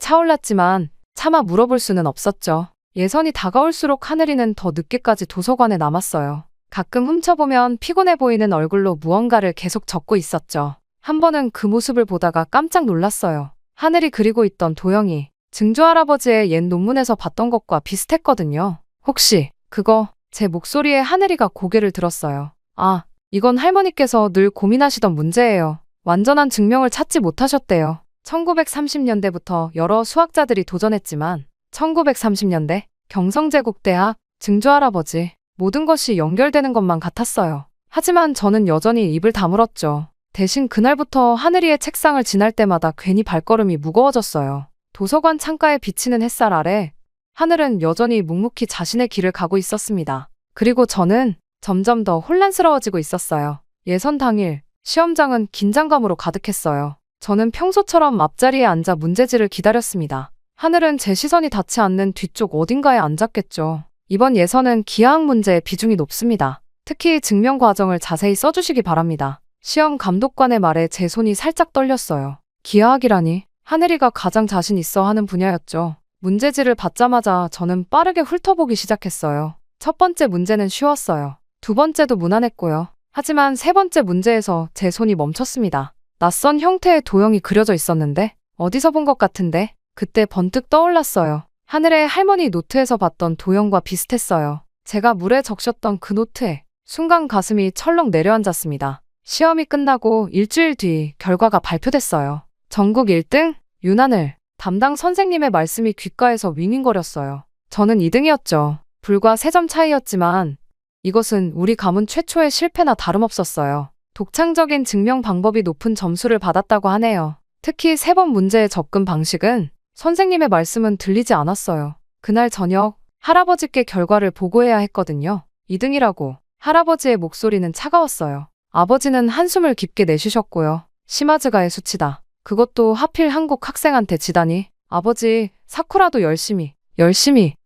차올랐지만 차마 물어볼 수는 없었죠. 예선이 다가올수록 하늘이는 더 늦게까지 도서관에 남았어요. 가끔 훔쳐보면 피곤해 보이는 얼굴로 무언가를 계속 적고 있었죠. 한 번은 그 모습을 보다가 깜짝 놀랐어요. 하늘이 그리고 있던 도형이 증조할아버지의 옛 논문에서 봤던 것과 비슷했거든요. 혹시 그거? 제 목소리에 하늘이가 고개를 들었어요. 아, 이건 할머니께서 늘 고민하시던 문제예요. 완전한 증명을 찾지 못하셨대요. 1930년대부터 여러 수학자들이 도전했지만 1930년대 경성제국대학 증조할아버지 모든 것이 연결되는 것만 같았어요. 하지만 저는 여전히 입을 다물었죠. 대신 그날부터 하늘이의 책상을 지날 때마다 괜히 발걸음이 무거워졌어요. 도서관 창가에 비치는 햇살 아래 하늘은 여전히 묵묵히 자신의 길을 가고 있었습니다. 그리고 저는 점점 더 혼란스러워지고 있었어요. 예선 당일 시험장은 긴장감으로 가득했어요. 저는 평소처럼 앞자리에 앉아 문제지를 기다렸습니다. 하늘은 제 시선이 닿지 않는 뒤쪽 어딘가에 앉았겠죠. 이번 예선은 기하학 문제의 비중이 높습니다. 특히 증명 과정을 자세히 써주시기 바랍니다. 시험 감독관의 말에 제 손이 살짝 떨렸어요. 기하학이라니 하늘이가 가장 자신 있어 하는 분야였죠. 문제지를 받자마자 저는 빠르게 훑어보기 시작했어요. 첫 번째 문제는 쉬웠어요. 두 번째도 무난했고요. 하지만 세 번째 문제에서 제 손이 멈췄습니다. 낯선 형태의 도형이 그려져 있었는데 어디서 본 것 같은데 그때 번뜩 떠올랐어요. 하늘의 할머니 노트에서 봤던 도형과 비슷했어요. 제가 물에 적셨던 그 노트에 순간 가슴이 철렁 내려앉았습니다. 시험이 끝나고 일주일 뒤 결과가 발표됐어요. 전국 1등 윤하늘. 담당 선생님의 말씀이 귓가에서 윙윙거렸어요. 저는 2등이었죠. 불과 3점 차이였지만 이것은 우리 가문 최초의 실패나 다름없었어요. 독창적인 증명 방법이 높은 점수를 받았다고 하네요. 특히 3번 문제의 접근 방식은 선생님의 말씀은 들리지 않았어요. 그날 저녁 할아버지께 결과를 보고해야 했거든요. 2등이라고. 할아버지의 목소리는 차가웠어요. 아버지는 한숨을 깊게 내쉬셨고요. 시마즈가의 수치다. 그것도 하필 한국 학생한테 지다니. 아버지, 사쿠라도 열심히.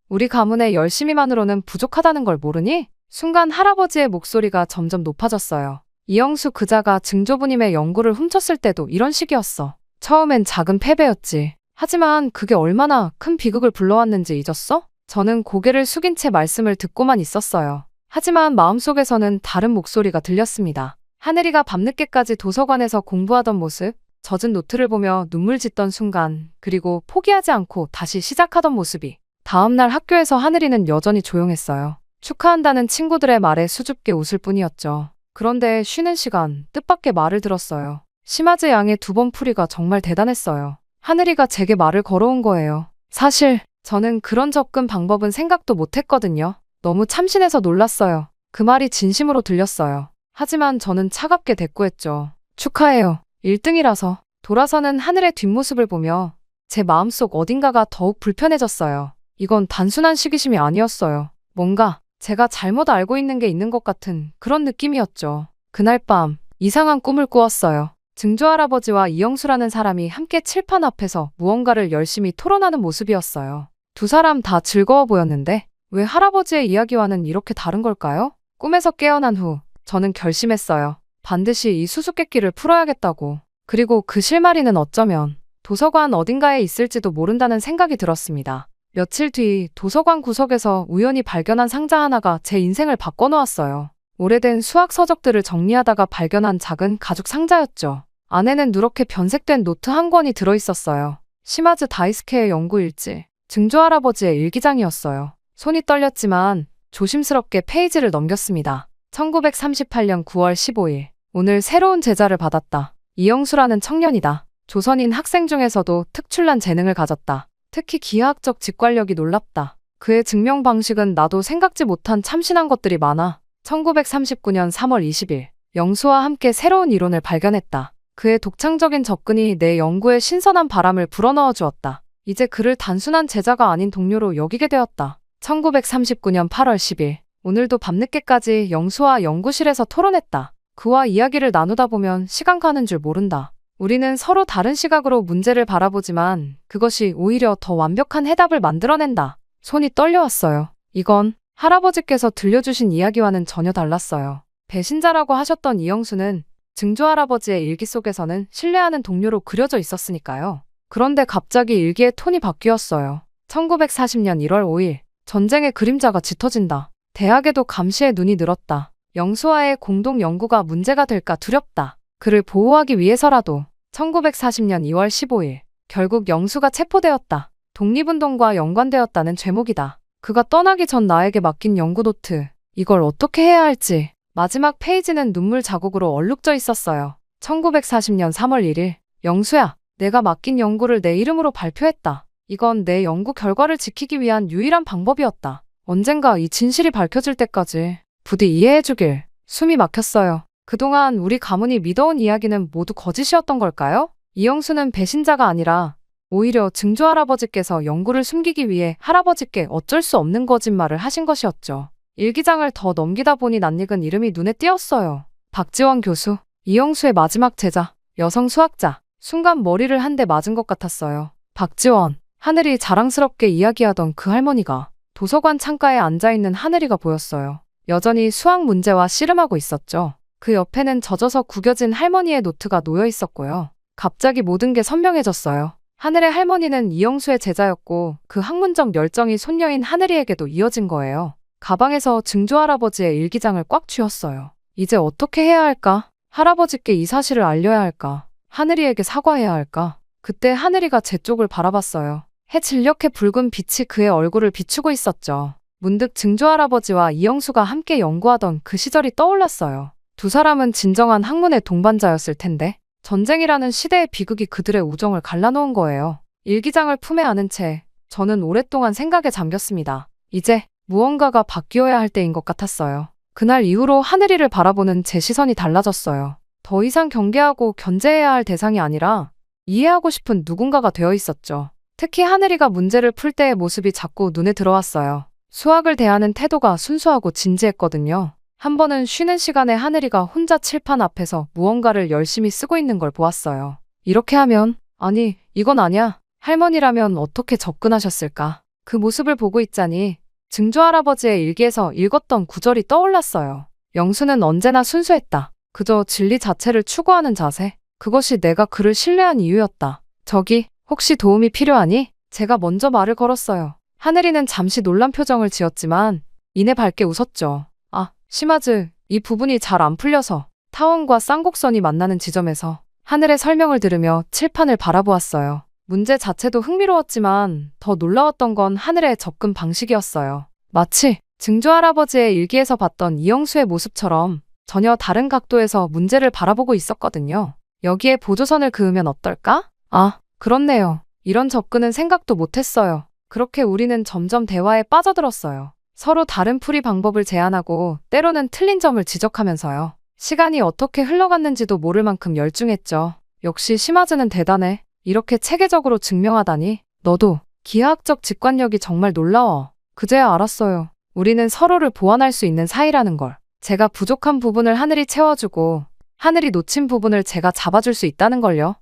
우리 가문의 열심히만으로는 부족하다는 걸 모르니? 순간 할아버지의 목소리가 점점 높아졌어요. 이영수 그자가 증조부님의 연구를 훔쳤을 때도 이런 식이었어. 처음엔 작은 패배였지. 하지만 그게 얼마나 큰 비극을 불러왔는지 잊었어? 저는 고개를 숙인 채 말씀을 듣고만 있었어요. 하지만 마음속에서는 다른 목소리가 들렸습니다. 하늘이가 밤늦게까지 도서관에서 공부하던 모습, 젖은 노트를 보며 눈물 짓던 순간, 그리고 포기하지 않고 다시 시작하던 모습이. 다음날 학교에서 하늘이는 여전히 조용했어요. 축하한다는 친구들의 말에 수줍게 웃을 뿐이었죠. 그런데 쉬는 시간, 뜻밖의 말을 들었어요. 시마즈 양의 2번 풀이가 정말 대단했어요. 하늘이가 제게 말을 걸어온 거예요. 사실 저는 그런 접근 방법은 생각도 못했거든요. 너무 참신해서 놀랐어요. 그 말이 진심으로 들렸어요. 하지만 저는 차갑게 대꾸했죠. 축하해요. 1등이라서. 돌아서는 하늘의 뒷모습을 보며 제 마음속 어딘가가 더욱 불편해졌어요. 이건 단순한 시기심이 아니었어요. 뭔가 제가 잘못 알고 있는 게 있는 것 같은 그런 느낌이었죠. 그날 밤 이상한 꿈을 꾸었어요. 증조할아버지와 이영수라는 사람이 함께 칠판 앞에서 무언가를 열심히 토론하는 모습이었어요. 두 사람 다 즐거워 보였는데 왜 할아버지의 이야기와는 이렇게 다른 걸까요? 꿈에서 깨어난 후 저는 결심했어요. 반드시 이 수수께끼를 풀어야겠다고. 그리고 그 실마리는 어쩌면 도서관 어딘가에 있을지도 모른다는 생각이 들었습니다. 며칠 뒤 도서관 구석에서 우연히 발견한 상자 하나가 제 인생을 바꿔놓았어요. 오래된 수학 서적들을 정리하다가 발견한 작은 가죽 상자였죠. 안에는 누렇게 변색된 노트 한 권이 들어있었어요. 시마즈 다이스케의 연구 일지, 증조할아버지의 일기장이었어요. 손이 떨렸지만 조심스럽게 페이지를 넘겼습니다. 1938년 9월 15일. 오늘 새로운 제자를 받았다. 이영수라는 청년이다. 조선인 학생 중에서도 특출난 재능을 가졌다. 특히 기하학적 직관력이 놀랍다. 그의 증명 방식은 나도 생각지 못한 참신한 것들이 많아. 1939년 3월 20일. 영수와 함께 새로운 이론을 발견했다. 그의 독창적인 접근이 내 연구에 신선한 바람을 불어넣어 주었다. 이제 그를 단순한 제자가 아닌 동료로 여기게 되었다. 1939년 8월 10일. 오늘도 밤늦게까지 영수와 연구실에서 토론했다. 그와 이야기를 나누다 보면 시간 가는 줄 모른다. 우리는 서로 다른 시각으로 문제를 바라보지만 그것이 오히려 더 완벽한 해답을 만들어낸다. 손이 떨려왔어요. 이건 할아버지께서 들려주신 이야기와는 전혀 달랐어요. 배신자라고 하셨던 이영수는 증조할아버지의 일기 속에서는 신뢰하는 동료로 그려져 있었으니까요. 그런데 갑자기 일기의 톤이 바뀌었어요. 1940년 1월 5일. 전쟁의 그림자가 짙어진다. 대학에도 감시의 눈이 늘었다. 영수와의 공동 연구가 문제가 될까 두렵다. 그를 보호하기 위해서라도. 1940년 2월 15일. 결국 영수가 체포되었다. 독립운동과 연관되었다는 죄목이다. 그가 떠나기 전 나에게 맡긴 연구 노트. 이걸 어떻게 해야 할지. 마지막 페이지는 눈물 자국으로 얼룩져 있었어요. 1940년 3월 1일. 영수야, 내가 맡긴 연구를 내 이름으로 발표했다. 이건 내 연구 결과를 지키기 위한 유일한 방법이었다. 언젠가 이 진실이 밝혀질 때까지 부디 이해해주길. 숨이 막혔어요. 그동안 우리 가문이 믿어온 이야기는 모두 거짓이었던 걸까요? 이영수는 배신자가 아니라 오히려 증조할아버지께서 연구를 숨기기 위해 할아버지께 어쩔 수 없는 거짓말을 하신 것이었죠. 일기장을 더 넘기다 보니 낯익은 이름이 눈에 띄었어요. 박지원 교수, 이영수의 마지막 제자, 여성 수학자. 순간 머리를 한 대 맞은 것 같았어요. 박지원, 하늘이 자랑스럽게 이야기하던 그 할머니가 도서관 창가에 앉아있는 하늘이가 보였어요. 여전히 수학 문제와 씨름하고 있었죠. 그 옆에는 젖어서 구겨진 할머니의 노트가 놓여 있었고요. 갑자기 모든 게 선명해졌어요. 하늘의 할머니는 이영수의 제자였고 그 학문적 열정이 손녀인 하늘이에게도 이어진 거예요. 가방에서 증조할아버지의 일기장을 꽉 쥐었어요. 이제 어떻게 해야 할까? 할아버지께 이 사실을 알려야 할까? 하늘이에게 사과해야 할까? 그때 하늘이가 제 쪽을 바라봤어요. 해 진력해 붉은 빛이 그의 얼굴을 비추고 있었죠. 문득 증조할아버지와 이영수가 함께 연구하던 그 시절이 떠올랐어요. 두 사람은 진정한 학문의 동반자였을 텐데 전쟁이라는 시대의 비극이 그들의 우정을 갈라놓은 거예요. 일기장을 품에 안은 채 저는 오랫동안 생각에 잠겼습니다. 이제 무언가가 바뀌어야 할 때인 것 같았어요. 그날 이후로 하늘이를 바라보는 제 시선이 달라졌어요. 더 이상 경계하고 견제해야 할 대상이 아니라 이해하고 싶은 누군가가 되어 있었죠. 특히 하늘이가 문제를 풀 때의 모습이 자꾸 눈에 들어왔어요. 수학을 대하는 태도가 순수하고 진지했거든요. 한 번은 쉬는 시간에 하늘이가 혼자 칠판 앞에서 무언가를 열심히 쓰고 있는 걸 보았어요. 이렇게 하면, 아니, 이건 아니야. 할머니라면 어떻게 접근하셨을까? 그 모습을 보고 있자니 증조할아버지의 일기에서 읽었던 구절이 떠올랐어요. 영수는 언제나 순수했다. 그저 진리 자체를 추구하는 자세. 그것이 내가 그를 신뢰한 이유였다. 저기, 혹시 도움이 필요하니? 제가 먼저 말을 걸었어요. 하늘이는 잠시 놀란 표정을 지었지만 이내 밝게 웃었죠. 아, 시마즈, 이 부분이 잘 안 풀려서 타원과 쌍곡선이 만나는 지점에서 하늘의 설명을 들으며 칠판을 바라보았어요. 문제 자체도 흥미로웠지만 더 놀라웠던 건 하늘의 접근 방식이었어요. 마치 증조할아버지의 일기에서 봤던 이영수의 모습처럼 전혀 다른 각도에서 문제를 바라보고 있었거든요. 여기에 보조선을 그으면 어떨까? 아, 그렇네요. 이런 접근은 생각도 못했어요. 그렇게 우리는 점점 대화에 빠져들었어요. 서로 다른 풀이 방법을 제안하고 때로는 틀린 점을 지적하면서요. 시간이 어떻게 흘러갔는지도 모를 만큼 열중했죠. 역시 시마즈는 대단해. 이렇게 체계적으로 증명하다니. 너도 기하학적 직관력이 정말 놀라워. 그제야 알았어요. 우리는 서로를 보완할 수 있는 사이라는 걸. 제가 부족한 부분을 하늘이 채워주고 하늘이 놓친 부분을 제가 잡아줄 수 있다는 걸요.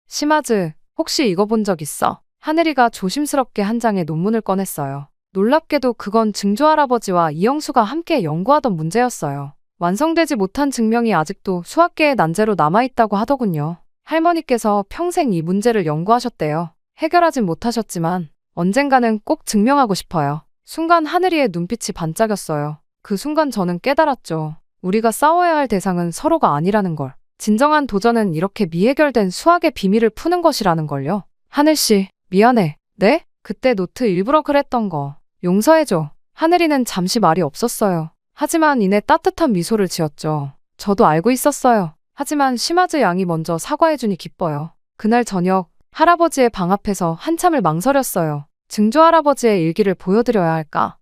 시마즈, 혹시 이거 본 적 있어? 하늘이가 조심스럽게 한 장의 논문을 꺼냈어요. 놀랍게도 그건 증조할아버지와 이영수가 함께 연구하던 문제였어요. 완성되지 못한 증명이 아직도 수학계의 난제로 남아있다고 하더군요. 할머니께서 평생 이 문제를 연구하셨대요. 해결하진 못하셨지만 언젠가는 꼭 증명하고 싶어요. 순간 하늘이의 눈빛이 반짝였어요. 그 순간 저는 깨달았죠. 우리가 싸워야 할 대상은 서로가 아니라는 걸. 진정한 도전은 이렇게 미해결된 수학의 비밀을 푸는 것이라는 걸요. 하늘씨, 미안해. 네? 그때 노트 일부러 그랬던 거. 용서해줘. 하늘이는 잠시 말이 없었어요. 하지만 이내 따뜻한 미소를 지었죠. 저도 알고 있었어요. 하지만 시마즈 양이 먼저 사과해주니 기뻐요. 그날 저녁 할아버지의 방 앞에서 한참을 망설였어요. 증조할아버지의 일기를 보여드려야 할까?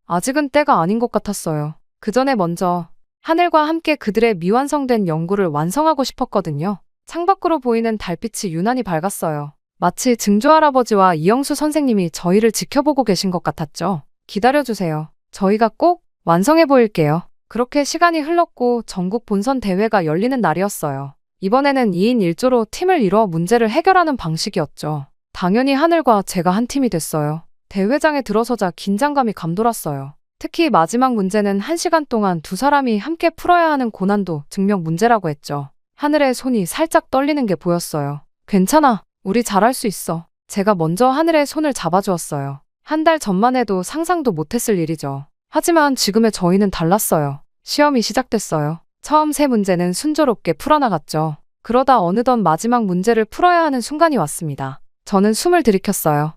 아직은 때가 아닌 것 같았어요. 그 전에 먼저 하늘과 함께 그들의 미완성된 연구를 완성하고 싶었거든요. 창밖으로 보이는 달빛이 유난히 밝았어요. 마치 증조할아버지와 이영수 선생님이 저희를 지켜보고 계신 것 같았죠. 기다려주세요. 저희가 꼭 완성해 보일게요. 그렇게 시간이 흘렀고 전국 본선 대회가 열리는 날이었어요. 이번에는 2인 1조로 팀을 이뤄 문제를 해결하는 방식이었죠. 당연히 하늘과 제가 한 팀이 됐어요. 대회장에 들어서자 긴장감이 감돌았어요. 특히 마지막 문제는 1시간 동안 두 사람이 함께 풀어야 하는 고난도 증명 문제라고 했죠. 하늘의 손이 살짝 떨리는 게 보였어요. 괜찮아. 우리 잘할 수 있어. 제가 먼저 하늘의 손을 잡아주었어요. 한 달 전만 해도 상상도 못했을 일이죠. 하지만 지금의 저희는 달랐어요. 시험이 시작됐어요. 처음 세 문제는 순조롭게 풀어나갔죠. 그러다 어느덧 마지막 문제를 풀어야 하는 순간이 왔습니다. 저는 숨을 들이켰어요.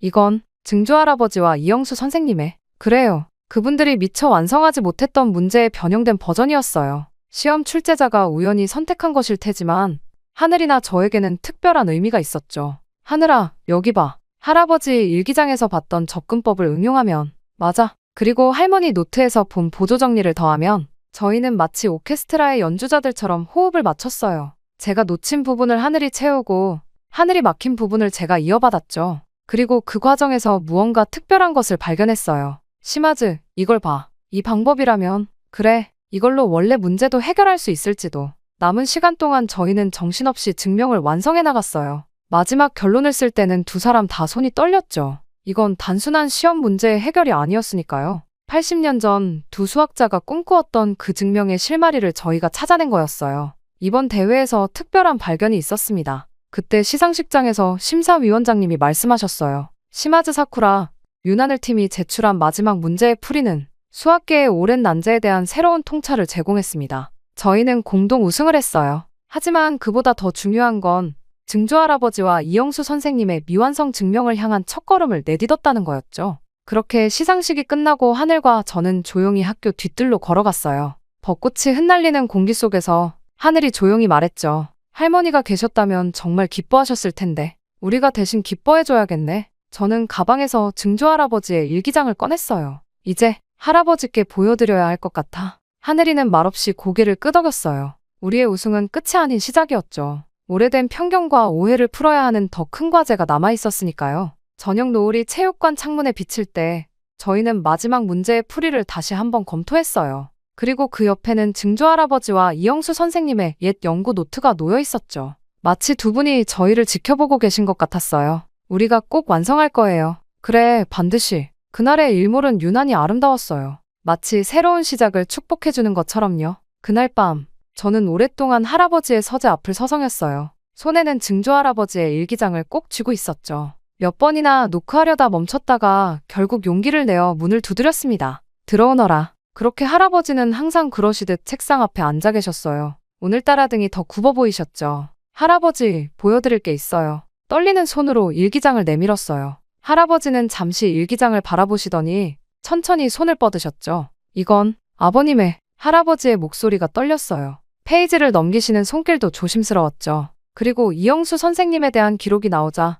이건 증조할아버지와 이영수 선생님의. 그래요. 그분들이 미처 완성하지 못했던 문제의 변형된 버전이었어요. 시험 출제자가 우연히 선택한 것일 테지만 하늘이나 저에게는 특별한 의미가 있었죠. 하늘아, 여기 봐. 할아버지 일기장에서 봤던 접근법을 응용하면 맞아. 그리고 할머니 노트에서 본 보조 정리를 더하면 저희는 마치 오케스트라의 연주자들처럼 호흡을 맞췄어요. 제가 놓친 부분을 하늘이 채우고 하늘이 막힌 부분을 제가 이어받았죠. 그리고 그 과정에서 무언가 특별한 것을 발견했어요. 시마즈, 이걸 봐. 이 방법이라면 그래, 이걸로 원래 문제도 해결할 수 있을지도. 남은 시간 동안 저희는 정신없이 증명을 완성해 나갔어요. 마지막 결론을 쓸 때는 두 사람 다 손이 떨렸죠. 이건 단순한 시험 문제의 해결이 아니었으니까요. 80년 전 두 수학자가 꿈꾸었던 그 증명의 실마리를 저희가 찾아낸 거였어요. 이번 대회에서 특별한 발견이 있었습니다. 그때 시상식장에서 심사위원장님이 말씀하셨어요. 시마즈 사쿠라, 윤하늘 팀이 제출한 마지막 문제의 풀이는 수학계의 오랜 난제에 대한 새로운 통찰을 제공했습니다. 저희는 공동 우승을 했어요. 하지만 그보다 더 중요한 건 증조할아버지와 이영수 선생님의 미완성 증명을 향한 첫걸음을 내딛었다는 거였죠. 그렇게 시상식이 끝나고 하늘과 저는 조용히 학교 뒤뜰로 걸어갔어요. 벚꽃이 흩날리는 공기 속에서 하늘이 조용히 말했죠. 할머니가 계셨다면 정말 기뻐하셨을 텐데 우리가 대신 기뻐해줘야겠네. 저는 가방에서 증조할아버지의 일기장을 꺼냈어요. 이제 할아버지께 보여드려야 할 것 같아. 하늘이는 말없이 고개를 끄덕였어요. 우리의 우승은 끝이 아닌 시작이었죠. 오래된 편견과 오해를 풀어야 하는 더 큰 과제가 남아있었으니까요. 저녁 노을이 체육관 창문에 비칠 때 저희는 마지막 문제의 풀이를 다시 한번 검토했어요. 그리고 그 옆에는 증조할아버지와 이영수 선생님의 옛 연구 노트가 놓여 있었죠. 마치 두 분이 저희를 지켜보고 계신 것 같았어요. 우리가 꼭 완성할 거예요. 그래, 반드시. 그날의 일몰은 유난히 아름다웠어요. 마치 새로운 시작을 축복해주는 것처럼요. 그날 밤, 저는 오랫동안 할아버지의 서재 앞을 서성였어요. 손에는 증조할아버지의 일기장을 꼭 쥐고 있었죠. 몇 번이나 노크하려다 멈췄다가 결국 용기를 내어 문을 두드렸습니다. 들어오너라. 그렇게 할아버지는 항상 그러시듯 책상 앞에 앉아 계셨어요. 오늘따라 등이 더 굽어 보이셨죠. 할아버지, 보여드릴 게 있어요. 떨리는 손으로 일기장을 내밀었어요. 할아버지는 잠시 일기장을 바라보시더니 천천히 손을 뻗으셨죠. 이건 아버님의. 할아버지의 목소리가 떨렸어요. 페이지를 넘기시는 손길도 조심스러웠죠. 그리고 이영수 선생님에 대한 기록이 나오자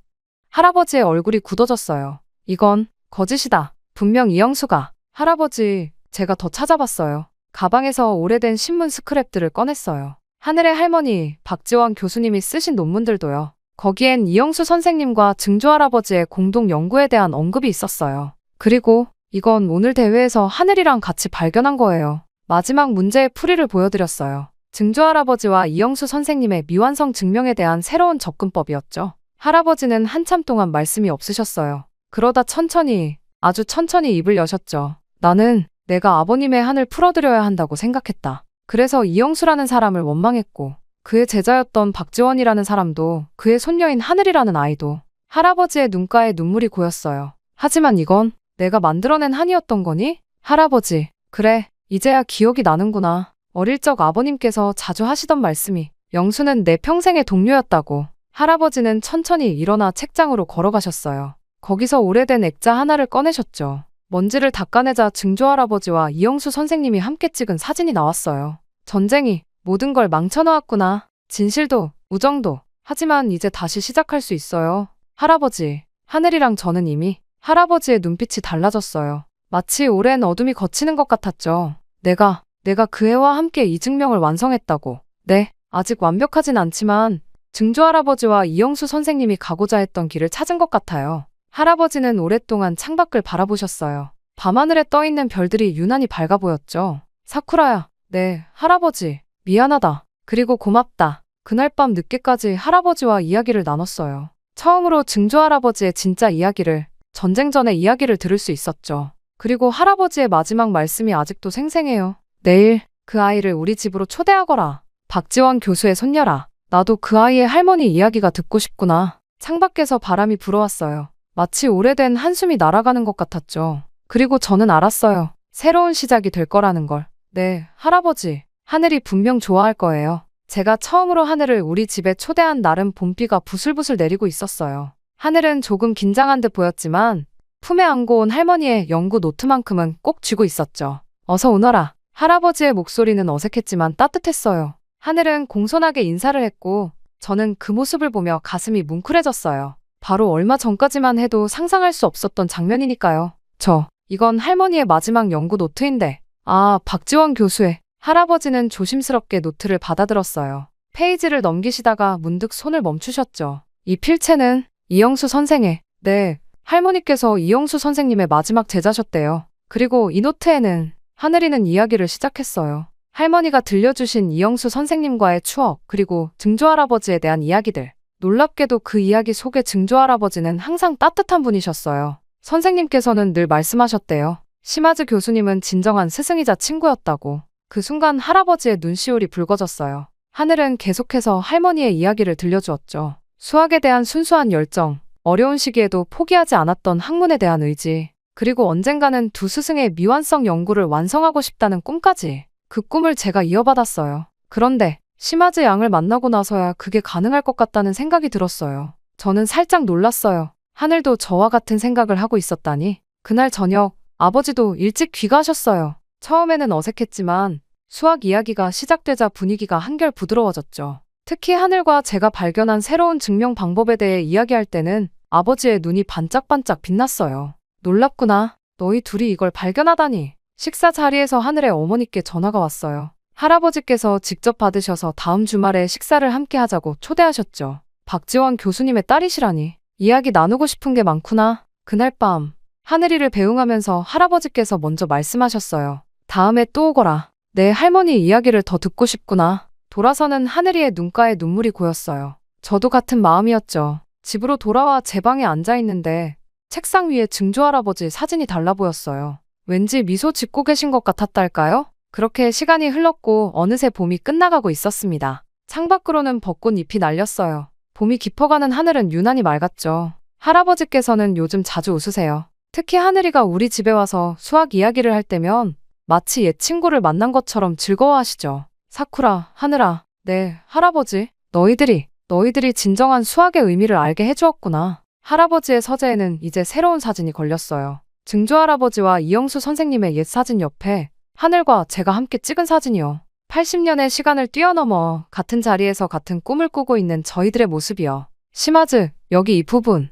할아버지의 얼굴이 굳어졌어요. 이건 거짓이다. 분명 이영수가. 할아버지, 제가 더 찾아봤어요. 가방에서 오래된 신문 스크랩들을 꺼냈어요. 하늘의 할머니, 박지원 교수님이 쓰신 논문들도요. 거기엔 이영수 선생님과 증조할아버지의 공동 연구에 대한 언급이 있었어요. 그리고 이건 오늘 대회에서 하늘이랑 같이 발견한 거예요. 마지막 문제의 풀이를 보여드렸어요. 증조할아버지와 이영수 선생님의 미완성 증명에 대한 새로운 접근법이었죠. 할아버지는 한참 동안 말씀이 없으셨어요. 그러다 천천히, 아주 천천히 입을 여셨죠. 나는 내가 아버님의 한을 풀어드려야 한다고 생각했다. 그래서 이영수라는 사람을 원망했고 그의 제자였던 박지원이라는 사람도 그의 손녀인 하늘이라는 아이도. 할아버지의 눈가에 눈물이 고였어요. 하지만 이건 내가 만들어낸 한이었던 거니? 할아버지, 그래, 이제야 기억이 나는구나. 어릴 적 아버님께서 자주 하시던 말씀이 영수는 내 평생의 동료였다고. 할아버지는 천천히 일어나 책장으로 걸어가셨어요. 거기서 오래된 액자 하나를 꺼내셨죠. 먼지를 닦아내자 증조할아버지와 이영수 선생님이 함께 찍은 사진이 나왔어요. 전쟁이 모든 걸 망쳐놓았구나. 진실도, 우정도. 하지만 이제 다시 시작할 수 있어요. 할아버지, 하늘이랑 저는 이미. 할아버지의 눈빛이 달라졌어요. 마치 오랜 어둠이 걷히는 것 같았죠. 내가 그 애와 함께 이 증명을 완성했다고. 네, 아직 완벽하진 않지만 증조할아버지와 이영수 선생님이 가고자 했던 길을 찾은 것 같아요. 할아버지는 오랫동안 창밖을 바라보셨어요. 밤하늘에 떠있는 별들이 유난히 밝아 보였죠. 사쿠라야, 네, 할아버지, 미안하다. 그리고 고맙다. 그날 밤 늦게까지 할아버지와 이야기를 나눴어요. 처음으로 증조할아버지의 진짜 이야기를, 전쟁 전의 이야기를 들을 수 있었죠. 그리고 할아버지의 마지막 말씀이 아직도 생생해요. 내일 그 아이를 우리 집으로 초대하거라. 박지원 교수의 손녀라. 나도 그 아이의 할머니 이야기가 듣고 싶구나. 창밖에서 바람이 불어왔어요. 마치 오래된 한숨이 날아가는 것 같았죠. 그리고 저는 알았어요. 새로운 시작이 될 거라는 걸. 네, 할아버지. 하늘이 분명 좋아할 거예요. 제가 처음으로 하늘을 우리 집에 초대한 날은 봄비가 부슬부슬 내리고 있었어요. 하늘은 조금 긴장한 듯 보였지만 품에 안고 온 할머니의 연구 노트만큼은 꼭 쥐고 있었죠. 어서 오너라. 할아버지의 목소리는 어색했지만 따뜻했어요. 하늘은 공손하게 인사를 했고 저는 그 모습을 보며 가슴이 뭉클해졌어요. 바로 얼마 전까지만 해도 상상할 수 없었던 장면이니까요. 이건 할머니의 마지막 연구 노트인데. 아, 박지원 교수의. 할아버지는 조심스럽게 노트를 받아들었어요. 페이지를 넘기시다가 문득 손을 멈추셨죠. 이 필체는 이영수 선생의. 네, 할머니께서 이영수 선생님의 마지막 제자셨대요. 그리고 이 노트에는 하늘이는 이야기를 시작했어요. 할머니가 들려주신 이영수 선생님과의 추억, 그리고 증조할아버지에 대한 이야기들. 놀랍게도 그 이야기 속의 증조할아버지는 항상 따뜻한 분이셨어요. 선생님께서는 늘 말씀하셨대요. 시마즈 교수님은 진정한 스승이자 친구였다고. 그 순간 할아버지의 눈시울이 붉어졌어요. 하늘은 계속해서 할머니의 이야기를 들려주었죠. 수학에 대한 순수한 열정, 어려운 시기에도 포기하지 않았던 학문에 대한 의지, 그리고 언젠가는 두 스승의 미완성 연구를 완성하고 싶다는 꿈까지. 그 꿈을 제가 이어받았어요. 그런데 시마즈 양을 만나고 나서야 그게 가능할 것 같다는 생각이 들었어요. 저는 살짝 놀랐어요. 하늘도 저와 같은 생각을 하고 있었다니. 그날 저녁 아버지도 일찍 귀가하셨어요. 처음에는 어색했지만 수학 이야기가 시작되자 분위기가 한결 부드러워졌죠. 특히 하늘과 제가 발견한 새로운 증명 방법에 대해 이야기할 때는 아버지의 눈이 반짝반짝 빛났어요. 놀랍구나. 너희 둘이 이걸 발견하다니. 식사 자리에서 하늘의 어머니께 전화가 왔어요. 할아버지께서 직접 받으셔서 다음 주말에 식사를 함께 하자고 초대하셨죠. 박지원 교수님의 딸이시라니. 이야기 나누고 싶은 게 많구나. 그날 밤 하늘이를 배웅하면서 할아버지께서 먼저 말씀하셨어요. 다음에 또 오거라. 내 할머니 이야기를 더 듣고 싶구나. 돌아서는 하늘이의 눈가에 눈물이 고였어요. 저도 같은 마음이었죠. 집으로 돌아와 제 방에 앉아 있는데 책상 위에 증조할아버지 사진이 달라 보였어요. 왠지 미소 짓고 계신 것 같았달까요? 그렇게 시간이 흘렀고 어느새 봄이 끝나가고 있었습니다. 창밖으로는 벚꽃 잎이 날렸어요. 봄이 깊어가는 하늘은 유난히 맑았죠. 할아버지께서는 요즘 자주 웃으세요. 특히 하늘이가 우리 집에 와서 수학 이야기를 할 때면 마치 옛 친구를 만난 것처럼 즐거워하시죠. 사쿠라, 하늘아, 네, 할아버지. 너희들이 진정한 수학의 의미를 알게 해주었구나. 할아버지의 서재에는 이제 새로운 사진이 걸렸어요. 증조할아버지와 이영수 선생님의 옛 사진 옆에 하늘과 제가 함께 찍은 사진이요. 80년의 시간을 뛰어넘어 같은 자리에서 같은 꿈을 꾸고 있는 저희들의 모습이요. 시마즈, 여기 이 부분.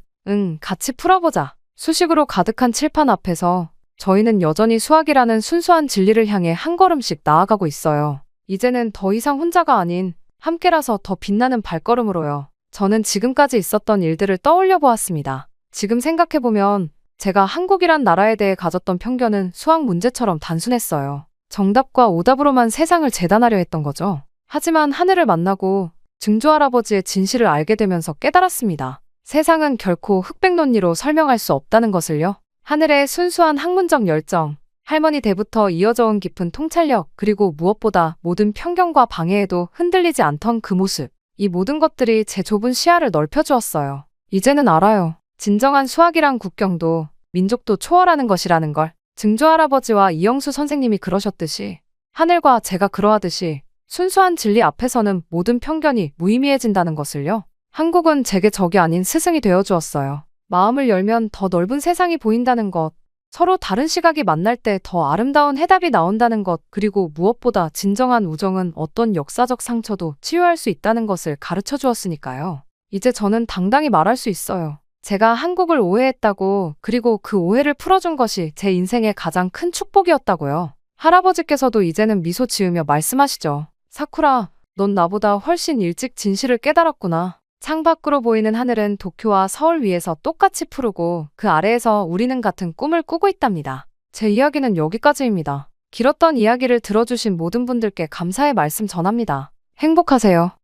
같이 풀어보자. 수식으로 가득한 칠판 앞에서 저희는 여전히 수학이라는 순수한 진리를 향해 한 걸음씩 나아가고 있어요. 이제는 더 이상 혼자가 아닌 함께라서 더 빛나는 발걸음으로요. 저는 지금까지 있었던 일들을 떠올려 보았습니다. 지금 생각해보면 제가 한국이란 나라에 대해 가졌던 편견은 수학 문제처럼 단순했어요. 정답과 오답으로만 세상을 재단하려 했던 거죠. 하지만 하늘을 만나고 증조할아버지의 진실을 알게 되면서 깨달았습니다. 세상은 결코 흑백 논리로 설명할 수 없다는 것을요. 하늘의 순수한 학문적 열정, 할머니 때부터 이어져 온 깊은 통찰력, 그리고 무엇보다 모든 편견과 방해에도 흔들리지 않던 그 모습. 이 모든 것들이 제 좁은 시야를 넓혀주었어요. 이제는 알아요. 진정한 수학이란 국경도 민족도 초월하는 것이라는 걸. 증조할아버지와 이영수 선생님이 그러셨듯이 하늘과 제가 그러하듯이 순수한 진리 앞에서는 모든 편견이 무의미해진다는 것을요. 한국은 제게 적이 아닌 스승이 되어주었어요. 마음을 열면 더 넓은 세상이 보인다는 것, 서로 다른 시각이 만날 때 더 아름다운 해답이 나온다는 것, 그리고 무엇보다 진정한 우정은 어떤 역사적 상처도 치유할 수 있다는 것을 가르쳐 주었으니까요. 이제 저는 당당히 말할 수 있어요. 제가 한국을 오해했다고, 그리고 그 오해를 풀어준 것이 제 인생의 가장 큰 축복이었다고요. 할아버지께서도 이제는 미소 지으며 말씀하시죠. 사쿠라, 넌 나보다 훨씬 일찍 진실을 깨달았구나. 창밖으로 보이는 하늘은 도쿄와 서울 위에서 똑같이 푸르고 그 아래에서 우리는 같은 꿈을 꾸고 있답니다. 제 이야기는 여기까지입니다. 길었던 이야기를 들어주신 모든 분들께 감사의 말씀 전합니다. 행복하세요.